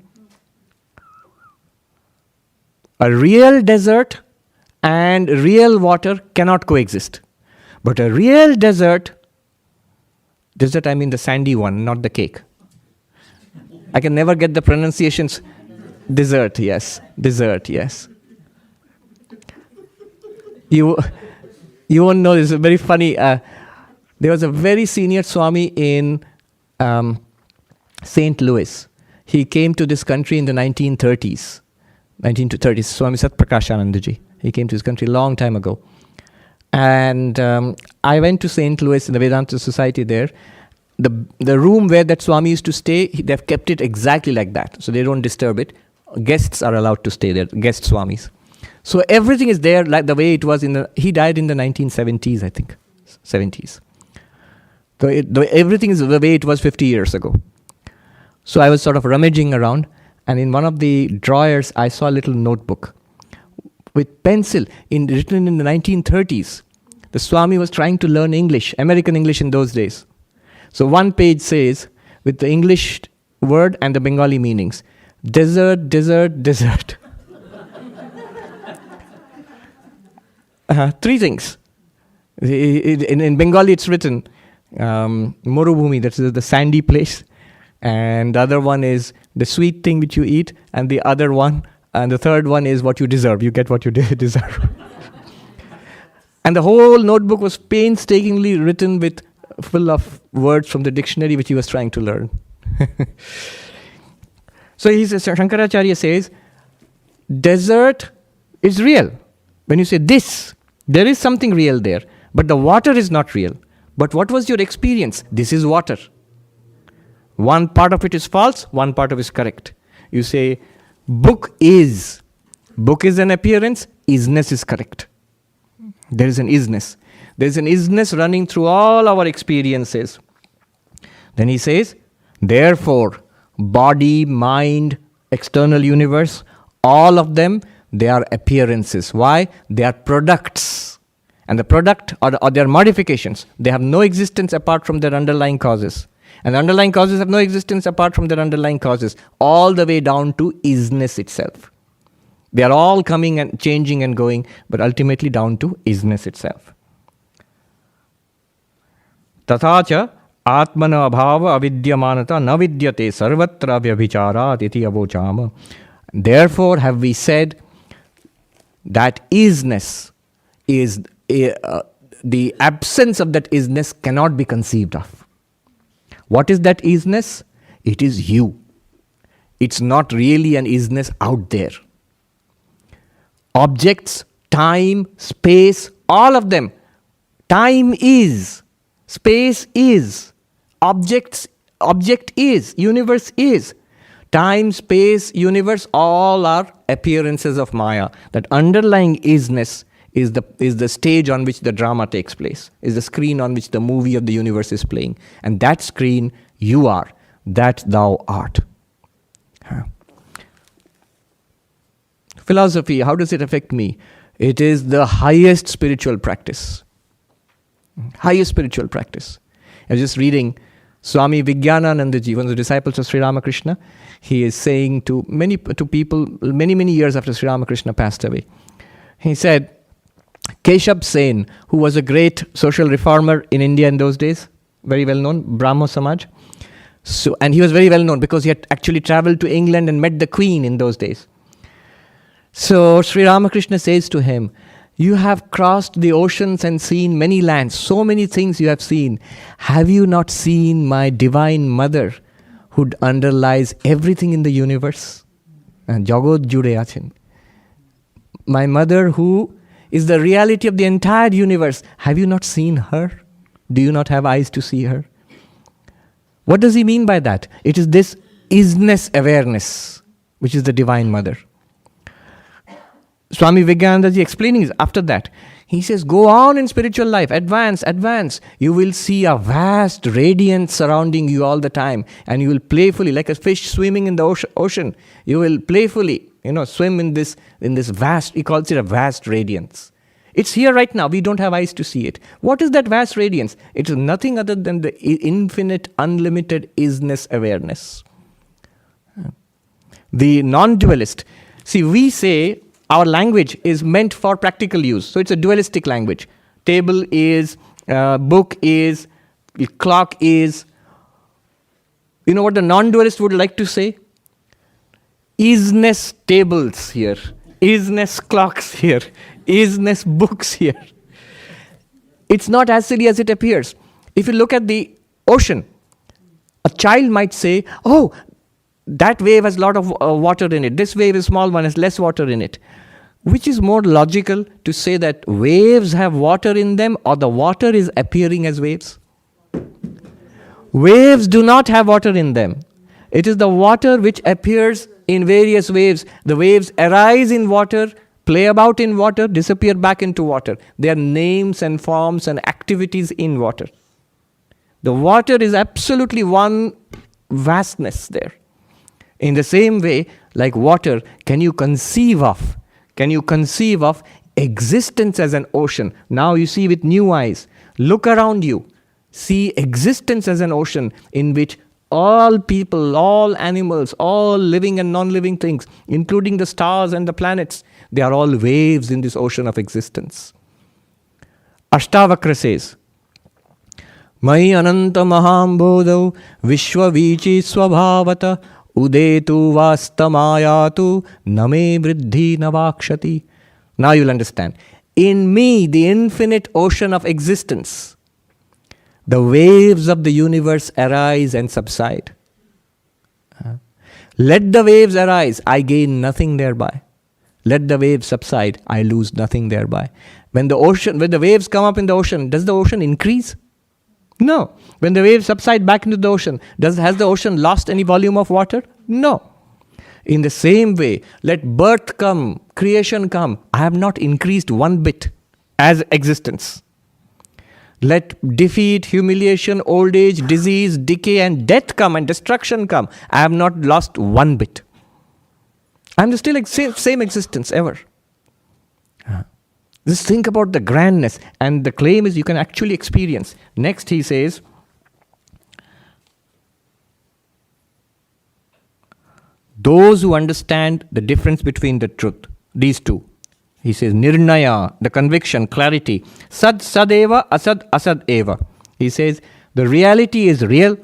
A real desert and real water cannot coexist. But a real desert I mean the sandy one, not the cake. I can never get the pronunciations. Desert, yes. You won't know this. It's very funny. There was a very senior Swami in St. Louis. He came to this country in the 1930s. Swami Sarvapriyananda ji. He came to this country a long time ago. And I went to St. Louis in the Vedanta Society there. The room where that Swami used to stay, they've kept it exactly like that. So they don't disturb it. Guests are allowed to stay there, guest Swamis. So everything is there like the way it was he died in the 1970s, I think. 70s. So everything is the way it was 50 years ago. So I was sort of rummaging around, and in one of the drawers, I saw a little notebook with pencil written in the 1930s. The Swami was trying to learn English, American English in those days. So one page says, with the English word and the Bengali meanings, desert, desert, desert. Three things. In Bengali it's written, Morubhumi, that's the sandy place. And the other one is the sweet thing which you eat. And the other one, and the third one is what you deserve. You get what you deserve. And the whole notebook was painstakingly written with full of words from the dictionary which he was trying to learn. So Shankaracharya says, desert is real. When you say this, there is something real there. But the water is not real. But what was your experience? This is water. One part of it is false, one part of it is correct. You say, book is an appearance, isness is correct. There is an isness. There is an isness running through all our experiences. Then he says, therefore, body, mind, external universe, all of them, they are appearances. Why? They are products. And the product or their modifications, they have no existence apart from their underlying causes. And the underlying causes have no existence apart from their underlying causes, all the way down to isness itself. They are all coming and changing and going, but ultimately down to isness itself. Tathacha atmana abhava avidyamanata na vidyate sarvatra vyabhicharat iti avochama. Therefore have we said that isness is the absence of that isness cannot be conceived of. What is that isness? It is you. It's not really an isness out there. Objects, time, space, all of them. Time is. Space is. Object is. Universe is. Time, space, universe, all are appearances of Maya. That underlying isness is the stage on which the drama takes place, is the screen on which the movie of the universe is playing. And that screen, you are, that thou art. Philosophy, how does it affect me? It is the highest spiritual practice. Highest spiritual practice. I was just reading Swami Vijnananandaji, one of the disciples of Sri Ramakrishna. He is saying to people many years after Sri Ramakrishna passed away. He said, Keshab Sen, who was a great social reformer in India in those days, very well known, Brahmo Samaj. So, and he was very well known because he had actually traveled to England and met the Queen in those days. So Sri Ramakrishna says to him, you have crossed the oceans and seen many lands, so many things you have seen. Have you not seen my divine mother who underlies everything in the universe? Jagod jure achen. My mother who is the reality of the entire universe. Have you not seen her? Do you not have eyes to see her? What does he mean by that? It is this isness awareness, which is the Divine Mother. Swami Vijnanandaji explaining is after that. He says, go on in spiritual life, advance, advance. You will see a vast radiance surrounding you all the time. And you will playfully, like a fish swimming in the ocean, you will playfully, swim in this vast, he calls it a vast radiance. It's here right now. We don't have eyes to see it. What is that vast radiance? It is nothing other than the infinite, unlimited isness awareness. The non-dualist. See, we say our language is meant for practical use. So it's a dualistic language. Table is, book is, clock is. You know what the non-dualist would like to say? Isness tables here. Isness clocks here. Isness books here. It's not as silly as it appears. If you look at the ocean, a child might say, oh, that wave has a lot of water in it. This wave is small one, has less water in it. Which is more logical, to say that waves have water in them, or the water is appearing as waves? Waves do not have water in them. It is the water which appears in various waves. The waves arise in water, play about in water, disappear back into water. They are names and forms and activities in water. The water is absolutely one vastness there. In the same way, like water, can you conceive of existence as an ocean? Now you see with new eyes. Look around you. See existence as an ocean in which all people, all animals, all living and non-living things, including the stars and the planets, they are all waves in this ocean of existence. Ashtavakra says, Mai ananta mahambodau vishwavichi swabhavata udetu vastamayatu name vriddhi navakshati. Now you'll understand. In me, the infinite ocean of existence, the waves of the universe arise and subside. Let the waves arise, I gain nothing thereby. Let the waves subside, I lose nothing thereby. When the waves come up in the ocean, does the ocean increase? No. When the waves subside back into the ocean, has the ocean lost any volume of water? No. In the same way, let birth come, creation come, I have not increased one bit as existence. Let defeat, humiliation, old age, disease, decay and death come and destruction come, I have not lost one bit. I am still same existence ever. Just think about the grandness, and the claim is you can actually experience. Next he says, those who understand the difference between the truth, these two. He says, nirnaya, the conviction, clarity. Sad sadeva, asad asad eva. He says, the reality is real.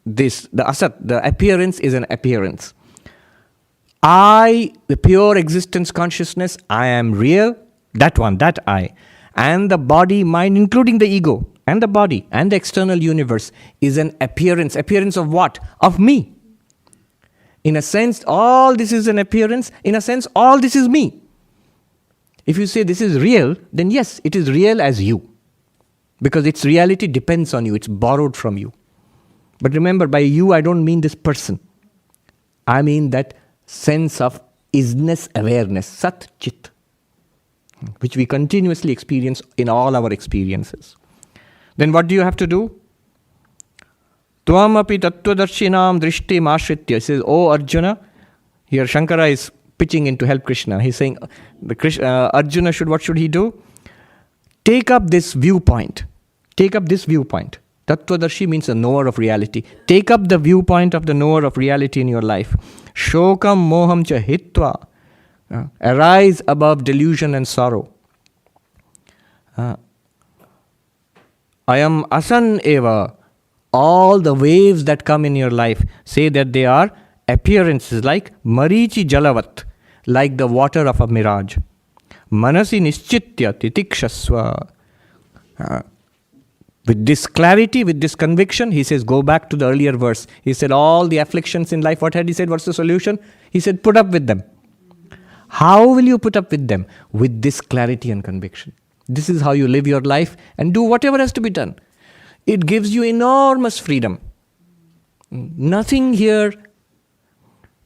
The asad, the appearance is an appearance. I, the pure existence consciousness, I am real. That one, that I. And the body, mind, including the ego, and the body, and the external universe is an appearance. Appearance of what? Of me. In a sense, all this is an appearance. In a sense, all this is me. If you say this is real, then yes, it is real as you. Because its reality depends on you. It's borrowed from you. But remember, by you, I don't mean this person. I mean that sense of isness awareness, sat chit, which we continuously experience in all our experiences. Then what do you have to do? Tvam api tattvadarshinam drishtim ashritya. He says, oh Arjuna, here Shankara is pitching in to help Krishna. He's saying, Arjuna what should he do? Take up this viewpoint. Take up this viewpoint. Tattvadarshi means a knower of reality. Take up the viewpoint of the knower of reality in your life. Shokam moham cha hitva. Arise above delusion and sorrow. I am asan eva. All the waves that come in your life, say that they are appearances like marichi jalavat, like the water of a mirage. Manasi nischitya titikshasva. With this clarity, with this conviction, he says, go back to the earlier verse. He said, all the afflictions in life, what had he said? What's the solution? He said, put up with them. How will you put up with them? With this clarity and conviction. This is how you live your life and do whatever has to be done. It gives you enormous freedom. Nothing here.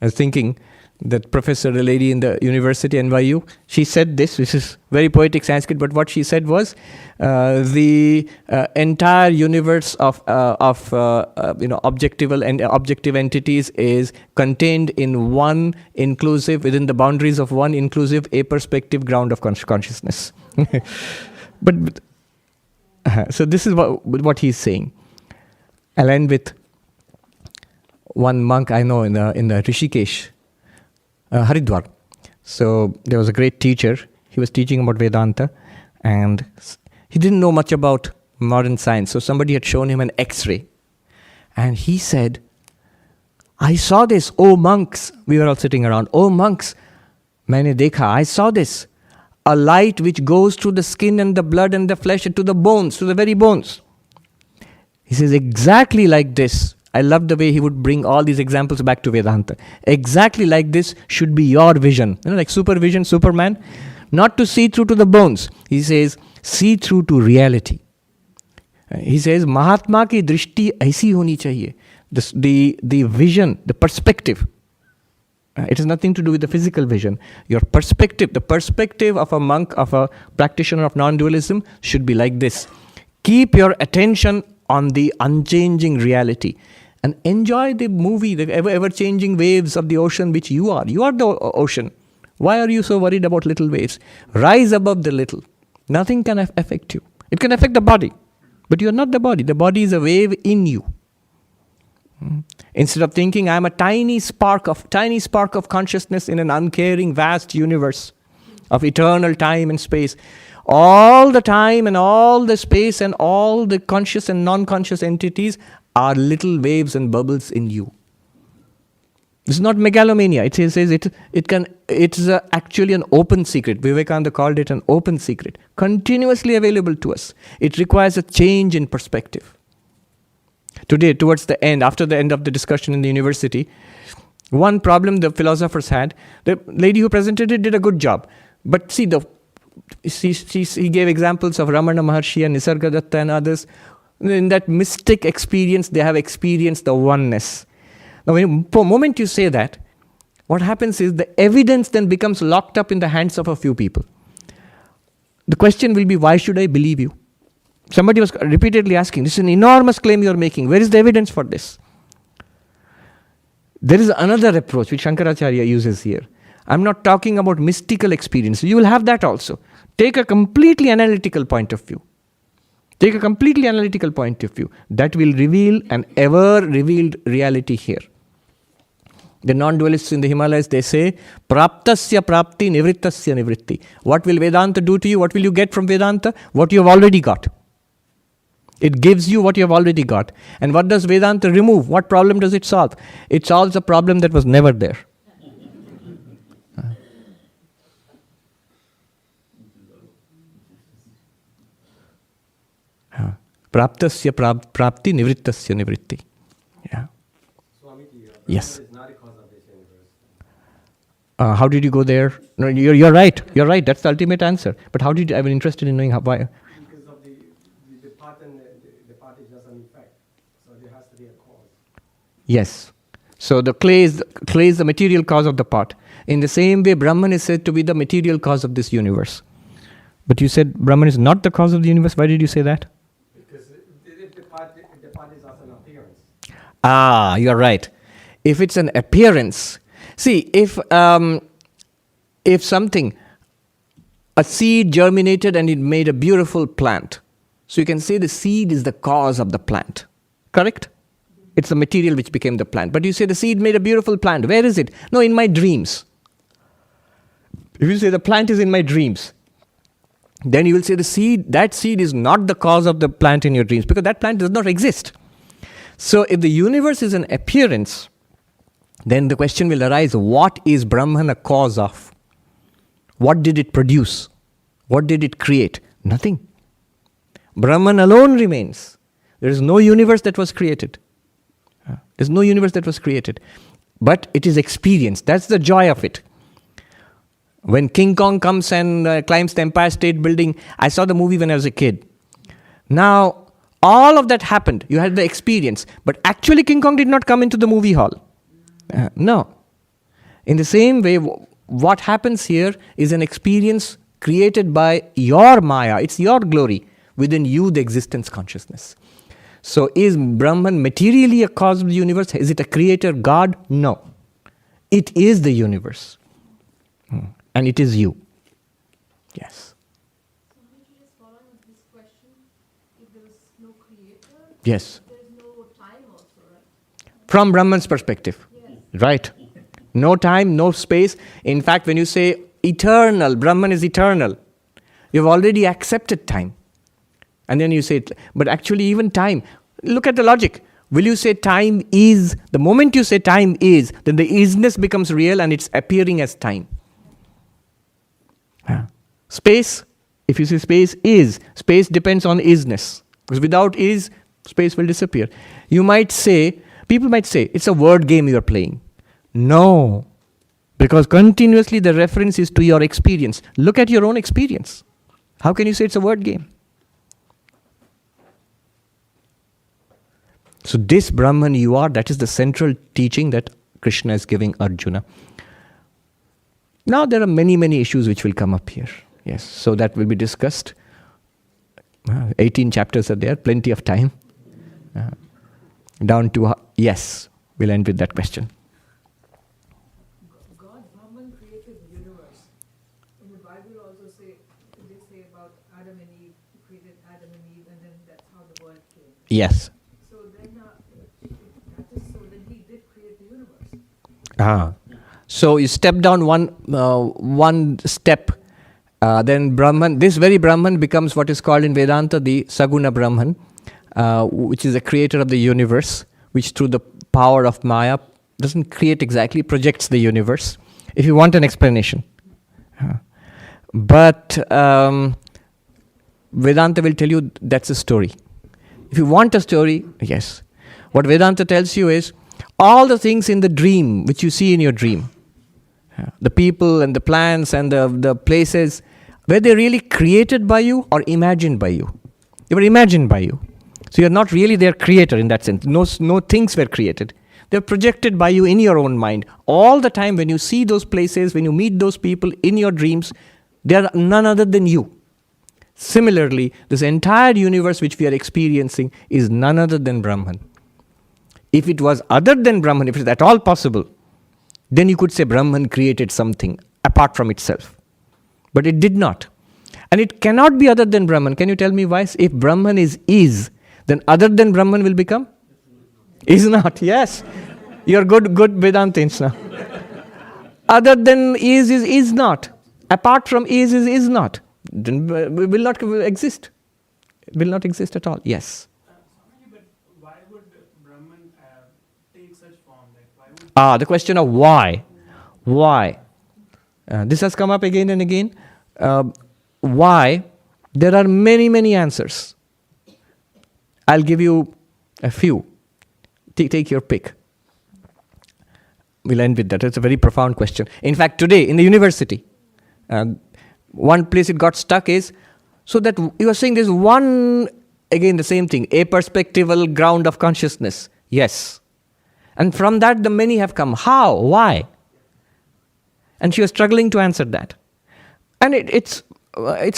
I was thinking, that professor, the lady in the university, NYU, she said this is very poetic Sanskrit, but what she said was the entire universe of objective and objective entities is contained in one inclusive, within the boundaries of one inclusive, a-perspective ground of consciousness. But so this is what he's saying. I'll end with one monk I know in the Rishikesh, Haridwar. So there was a great teacher. He was teaching about Vedanta, and he didn't know much about modern science. So somebody had shown him an X-ray, and he said, "I saw this, oh monks." We were all sitting around. "Oh monks, maine dekha, I saw this. A light which goes through the skin and the blood and the flesh and to the bones, to the very bones." He says, exactly like this. I love the way he would bring all these examples back to Vedanta. Exactly like this should be your vision. Like supervision, Superman. Not to see through to the bones. He says, see through to reality. He says, Mahatma ki drishti aisi honi chahiye. The vision, the perspective. It has nothing to do with the physical vision. Your perspective, the perspective of a monk, of a practitioner of non-dualism should be like this. Keep your attention on the unchanging reality. And enjoy the movie, the ever-changing waves of the ocean which you are. You are the ocean. Why are you so worried about little waves? Rise above the little. Nothing can affect you. It can affect the body. But you are not the body. The body is a wave in you. Instead of thinking, I am a tiny spark of consciousness in an uncaring, vast universe of eternal time and space. All the time and all the space and all the conscious and non-conscious entities are little waves and bubbles in you. This is not megalomania. It says it's actually an open secret. Vivekananda called it an open secret, continuously available to us. It requires a change in perspective. Today, towards the end, after the end of the discussion in the university, one problem the philosophers had, the lady who presented it did a good job. But see, he gave examples of Ramana Maharshi and Nisargadatta and others. In that mystic experience, they have experienced the oneness. Now, for a moment you say that, what happens is the evidence then becomes locked up in the hands of a few people. The question will be, why should I believe you? Somebody was repeatedly asking, this is an enormous claim you are making. Where is the evidence for this? There is another approach which Shankaracharya uses here. I'm not talking about mystical experience. You will have that also. Take a completely analytical point of view. Take a completely analytical point of view. That will reveal an ever-revealed reality here. The non-dualists in the Himalayas, they say, Praptasya prapti nivrittasya nivritti. What will Vedanta do to you? What will you get from Vedanta? What you have already got. It gives you what you have already got. And what does Vedanta remove? What problem does it solve? It solves a problem that was never there. Praptasya prapti nivrittasya nivritti. Yeah. Swamiji, yes. Is not a cause of this universe. How did you go there? No, you're right. You're right. That's the ultimate answer. But how did you? I'm interested in knowing why. Because of the part and the part is just an effect. So there has to be a cause. Yes. So the clay is the material cause of the pot. In the same way, Brahman is said to be the material cause of this universe. But you said Brahman is not the cause of the universe. Why did you say that? The part is also an appearance. Ah, you're right. If it's an appearance, see, if something, a seed germinated and it made a beautiful plant, so you can say the seed is the cause of the plant, correct? It's the material which became the plant. But you say the seed made a beautiful plant. Where is it? No, in my dreams. If you say the plant is in my dreams, then you will say that seed is not the cause of the plant in your dreams, because that plant does not exist. So if the universe is an appearance, then the question will arise, what is Brahman a cause of? What did it produce? What did it create? Nothing. Brahman alone remains. There is no universe that was created. There's no universe that was created. But it is experienced. That's the joy of it. When King Kong comes and climbs the Empire State Building, I saw the movie when I was a kid. Now, all of that happened. You had the experience. But actually King Kong did not come into the movie hall. No. In the same way, what happens here is an experience created by your Maya. It's your glory within you, the existence consciousness. So is Brahman materially a cause of the universe? Is it a creator God? No. It is the universe. And it is you. Yes. So maybe just following with this question, if there is no creator, Yes. there is no time also, right? From Brahman's perspective. Yes. Right. No time, no space. In fact, when you say eternal, Brahman is eternal, you've already accepted time. And then you say, but actually even time, look at the logic. Will you say time is, the moment you say time is, then the isness becomes real and it's appearing as time. Space, if you say space is, space depends on isness. Because without is, space will disappear. You might say, people might say, it's a word game you are playing. No, because continuously the reference is to your experience. Look at your own experience. How can you say it's a word game? So this Brahman you are, that is the central teaching that Krishna is giving Arjuna. Now there are many, many issues which will come up here. Yes, so that will be discussed. 18 chapters are there, plenty of time. Down to, yes, we'll end with that question. God, Brahman created the universe. In the Bible also they say about Adam and Eve, he created Adam and Eve, and then that's how the world came. Yes. So then, then he did create the universe. So you step down one step, then Brahman, this very Brahman becomes what is called in Vedanta the Saguna Brahman, which is the creator of the universe, which through the power of Maya doesn't create exactly, projects the universe, if you want an explanation. But Vedanta will tell you that's a story. If you want a story, yes. What Vedanta tells you is, all the things in the dream, which you see in your dream, the people and the plants and the places, were they really created by you or imagined by you? They were imagined by you. So you're not really their creator in that sense. No things were created. They're projected by you in your own mind. All the time when you see those places, when you meet those people in your dreams, they are none other than you. Similarly, this entire universe which we are experiencing is none other than Brahman. If it was other than Brahman, if it's at all possible, then you could say Brahman created something apart from itself. But it did not. And it cannot be other than Brahman. Can you tell me why? If Brahman is, then other than Brahman will become? Is not, yes. You're good Vedantins now. Other than is not. Apart from is not. Then will not exist. Will not exist at all. Yes. But why would Brahman take such form? Why would The question of why. Why? This has come up again and again. Why? There are many, many answers. I'll give you a few. Take your pick. We'll end with that. It's a very profound question. In fact, today in the university, one place it got stuck is, so that you are saying there's one, again the same thing, a perspectival ground of consciousness. Yes. And from that the many have come. How? Why? And she was struggling to answer that. And it's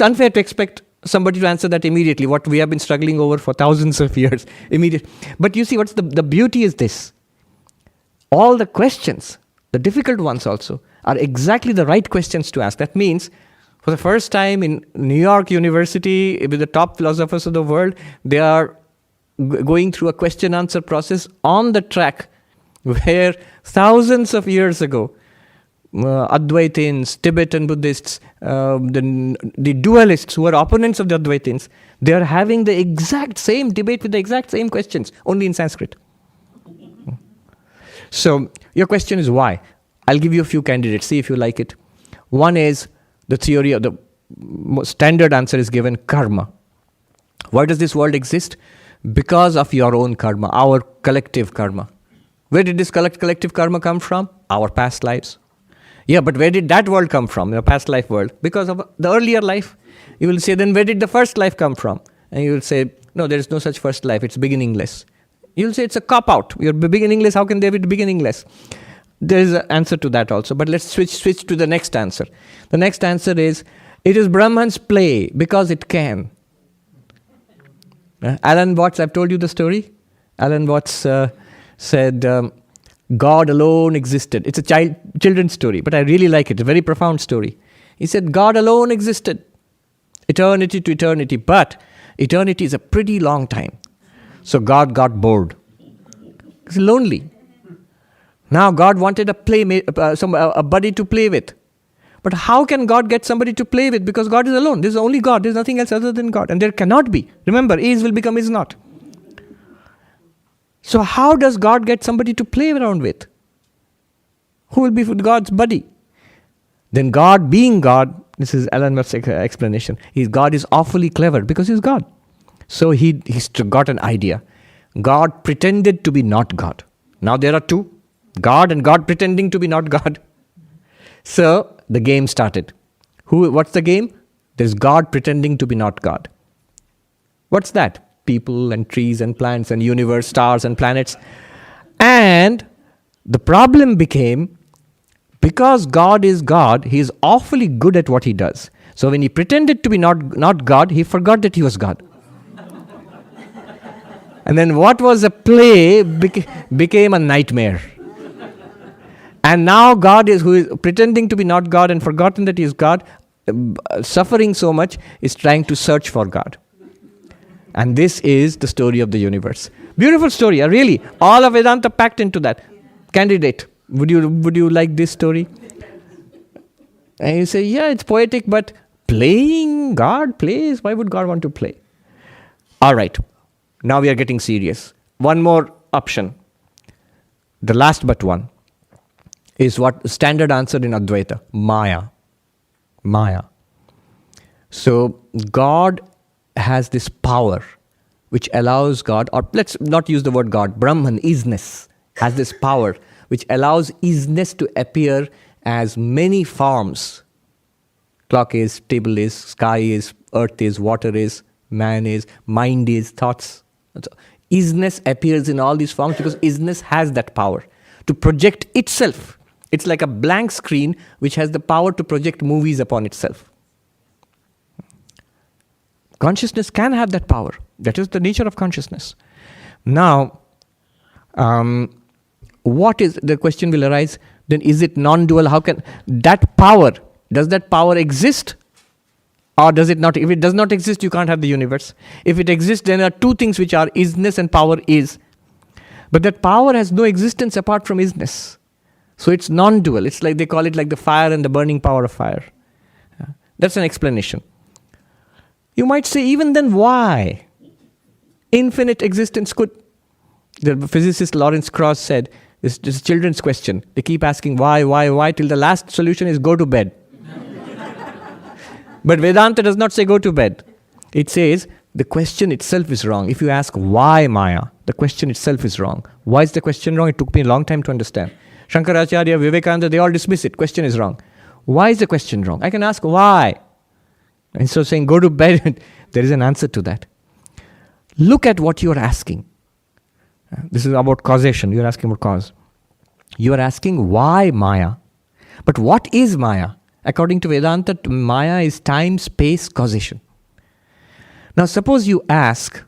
unfair to expect somebody to answer that immediately, what we have been struggling over for thousands of years. But you see, what's the beauty is this. All the questions, the difficult ones also, are exactly the right questions to ask. That means, for the first time in New York University, with the top philosophers of the world, they are going through a question-answer process on the track where thousands of years ago, Advaitins, Tibetan Buddhists, the dualists who are opponents of the Advaitins, they are having the exact same debate with the exact same questions, only in Sanskrit. So, your question is why? I'll give you a few candidates, see if you like it. One is the theory of the standard answer is given, karma. Why does this world exist? Because of your own karma, our collective karma. Where did this collective karma come from? Our past lives. Yeah, but where did that world come from, the past life world? Because of the earlier life. You will say, then where did the first life come from? And you will say, no, there is no such first life, it's beginningless. You will say it's a cop-out. You're beginningless, how can there be beginningless? There is an answer to that also, but let's switch to the next answer. The next answer is, it is Brahman's play because it can. Alan Watts, I've told you the story. Alan Watts said, God alone existed. It's a children's story, but I really like it. It's a very profound story. He said, God alone existed, eternity to eternity, but eternity is a pretty long time. So God got bored. He's lonely. Now God wanted a buddy to play with. But how can God get somebody to play with? Because God is alone. There's only God. There's nothing else other than God. And there cannot be. Remember, is will become is not. So how does God get somebody to play around with? Who will be God's buddy? Then God being God, this is Alan Watts' explanation, God is awfully clever because he's God. So he's got an idea. God pretended to be not God. Now there are two, God and God pretending to be not God. So the game started. What's the game? There's God pretending to be not God. What's that? People and trees and plants and universe, stars and planets. And the problem became, because God is God, he is awfully good at what he does. So when he pretended to be not God, he forgot that he was God. And then what was a play became a nightmare. And now God who is pretending to be not God and forgotten that he is God, suffering so much, is trying to search for God. And this is the story of the universe. Beautiful story, really. All of Vedanta packed into that. Candidate, would you like this story? And you say, yeah, it's poetic, but playing, God plays. Why would God want to play? All right, now we are getting serious. One more option, the last but one, is what standard answer in Advaita, Maya. Maya. So God has this power which allows God, or let's not use the word God, Brahman, isness, has this power which allows isness to appear as many forms. Clock is, table is, sky is, earth is, water is, man is, mind is, thoughts. So isness appears in all these forms because isness has that power to project itself. It's like a blank screen which has the power to project movies upon itself. Consciousness can have that power. That is the nature of consciousness. Now, what is, the question will arise, then is it non-dual? How can that power, does that power exist? Or does it not? If it does not exist, you can't have the universe. If it exists, then there are two things which are isness and power is. But that power has no existence apart from isness. So it's non-dual. It's like, they call it like the fire and the burning power of fire. That's an explanation. You might say, even then why? Infinite existence could... The physicist Lawrence Krauss said, this is a children's question. They keep asking why, till the last solution is go to bed. But Vedanta does not say go to bed. It says the question itself is wrong. If you ask why Maya, the question itself is wrong. Why is the question wrong? It took me a long time to understand. Shankaracharya, Vivekananda, they all dismiss it. Question is wrong. Why is the question wrong? I can ask why. And so saying go to bed, there is an answer to that. Look at what you are asking. This is about causation. You are asking about cause. You are asking why Maya. But what is Maya? According to Vedanta, Maya is time, space, causation. Now suppose you ask,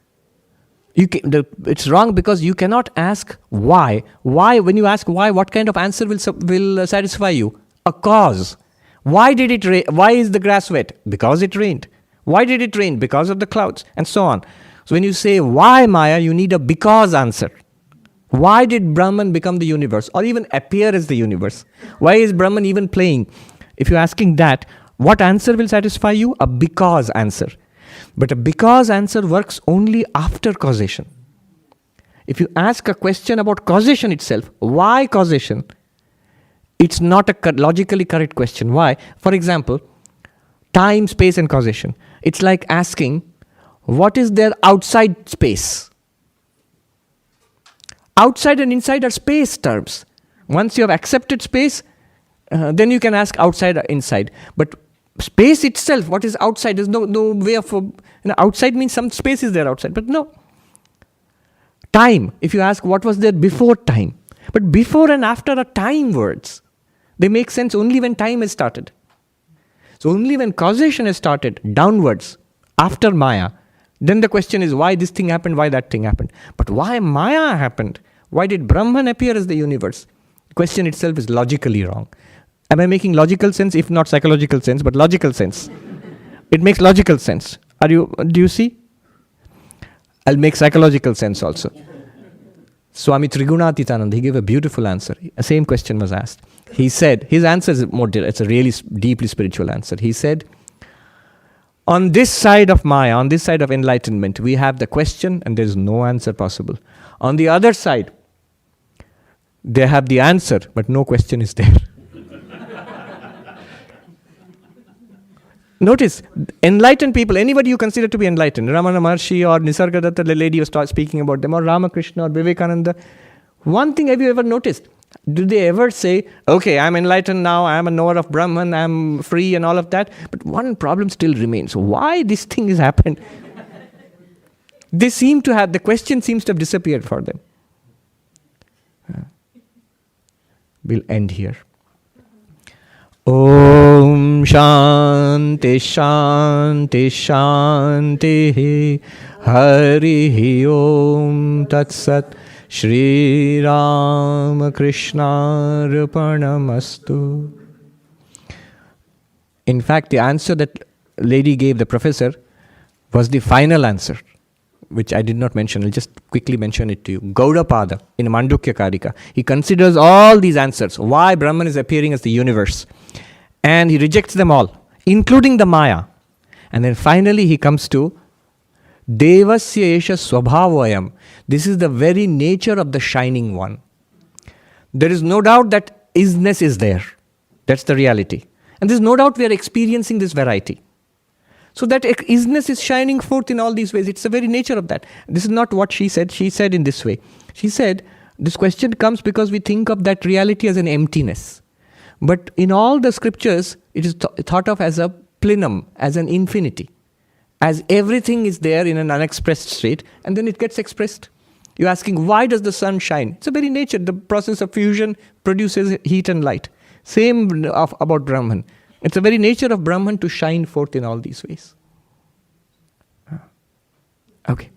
it's wrong because you cannot ask why. Why, when you ask why, what kind of answer will satisfy you? A cause. Why did it rain? Why is the grass wet? Because it rained. Why did it rain? Because of the clouds, and so on. So when you say why Maya, you need a because answer. Why did Brahman become the universe or even appear as the universe? Why is Brahman even playing? If you're asking that, what answer will satisfy you? A because answer. But a because answer works only after causation. If you ask a question about causation itself, why causation? It's not a logically correct question. Why? For example, time, space, and causation. It's like asking, what is there outside space? Outside and inside are space terms. Once you have accepted space, then you can ask outside or inside. But space itself, what is outside? There's no way of... outside means some space is there outside, but no. Time, if you ask what was there before time. But before and after are time words. They make sense only when time has started. So only when causation has started, downwards, after Maya, then the question is why this thing happened, why that thing happened. But why Maya happened? Why did Brahman appear as the universe? The question itself is logically wrong. Am I making logical sense? If not psychological sense, but logical sense. It makes logical sense. Do you see? I'll make psychological sense also. Swami Trigunatitananda, he gave a beautiful answer. The same question was asked. He said, his answer is more direct, it's a really deeply spiritual answer. He said, on this side of Maya, on this side of enlightenment, we have the question and there is no answer possible. On the other side, they have the answer, but no question is there. Notice, enlightened people, anybody you consider to be enlightened, Ramana Maharshi or Nisargadatta, the lady was speaking about them, or Ramakrishna or Vivekananda, one thing have you ever noticed? Do they ever say, okay, I'm enlightened now, I'm a knower of Brahman, I'm free and all of that, but one problem still remains. Why this thing has happened? They seem to have, the question seems to have disappeared for them. We'll end here. Om Shanti Shanti Shanti Hari Om Tat Sat Shri Ram Krishna Arpanamastu. In fact, the answer that lady gave, the professor, was the final answer, which I did not mention. I'll just quickly mention it to you. Gaudapada in Mandukya Karika, he considers all these answers, why Brahman is appearing as the universe. And he rejects them all, including the Maya. And then finally he comes to Devasya Esha Swabhavayam. This is the very nature of the Shining One. There is no doubt that isness is there. That's the reality. And there's no doubt we are experiencing this variety. So that isness is shining forth in all these ways. It's the very nature of that. This is not what she said. She said in this way. She said, this question comes because we think of that reality as an emptiness. But in all the scriptures, it is thought of as a plenum, as an infinity. As everything is there in an unexpressed state, and then it gets expressed. You're asking, why does the sun shine? It's the very nature. The process of fusion produces heat and light. Same about Brahman. It's the very nature of Brahman to shine forth in all these ways. Okay.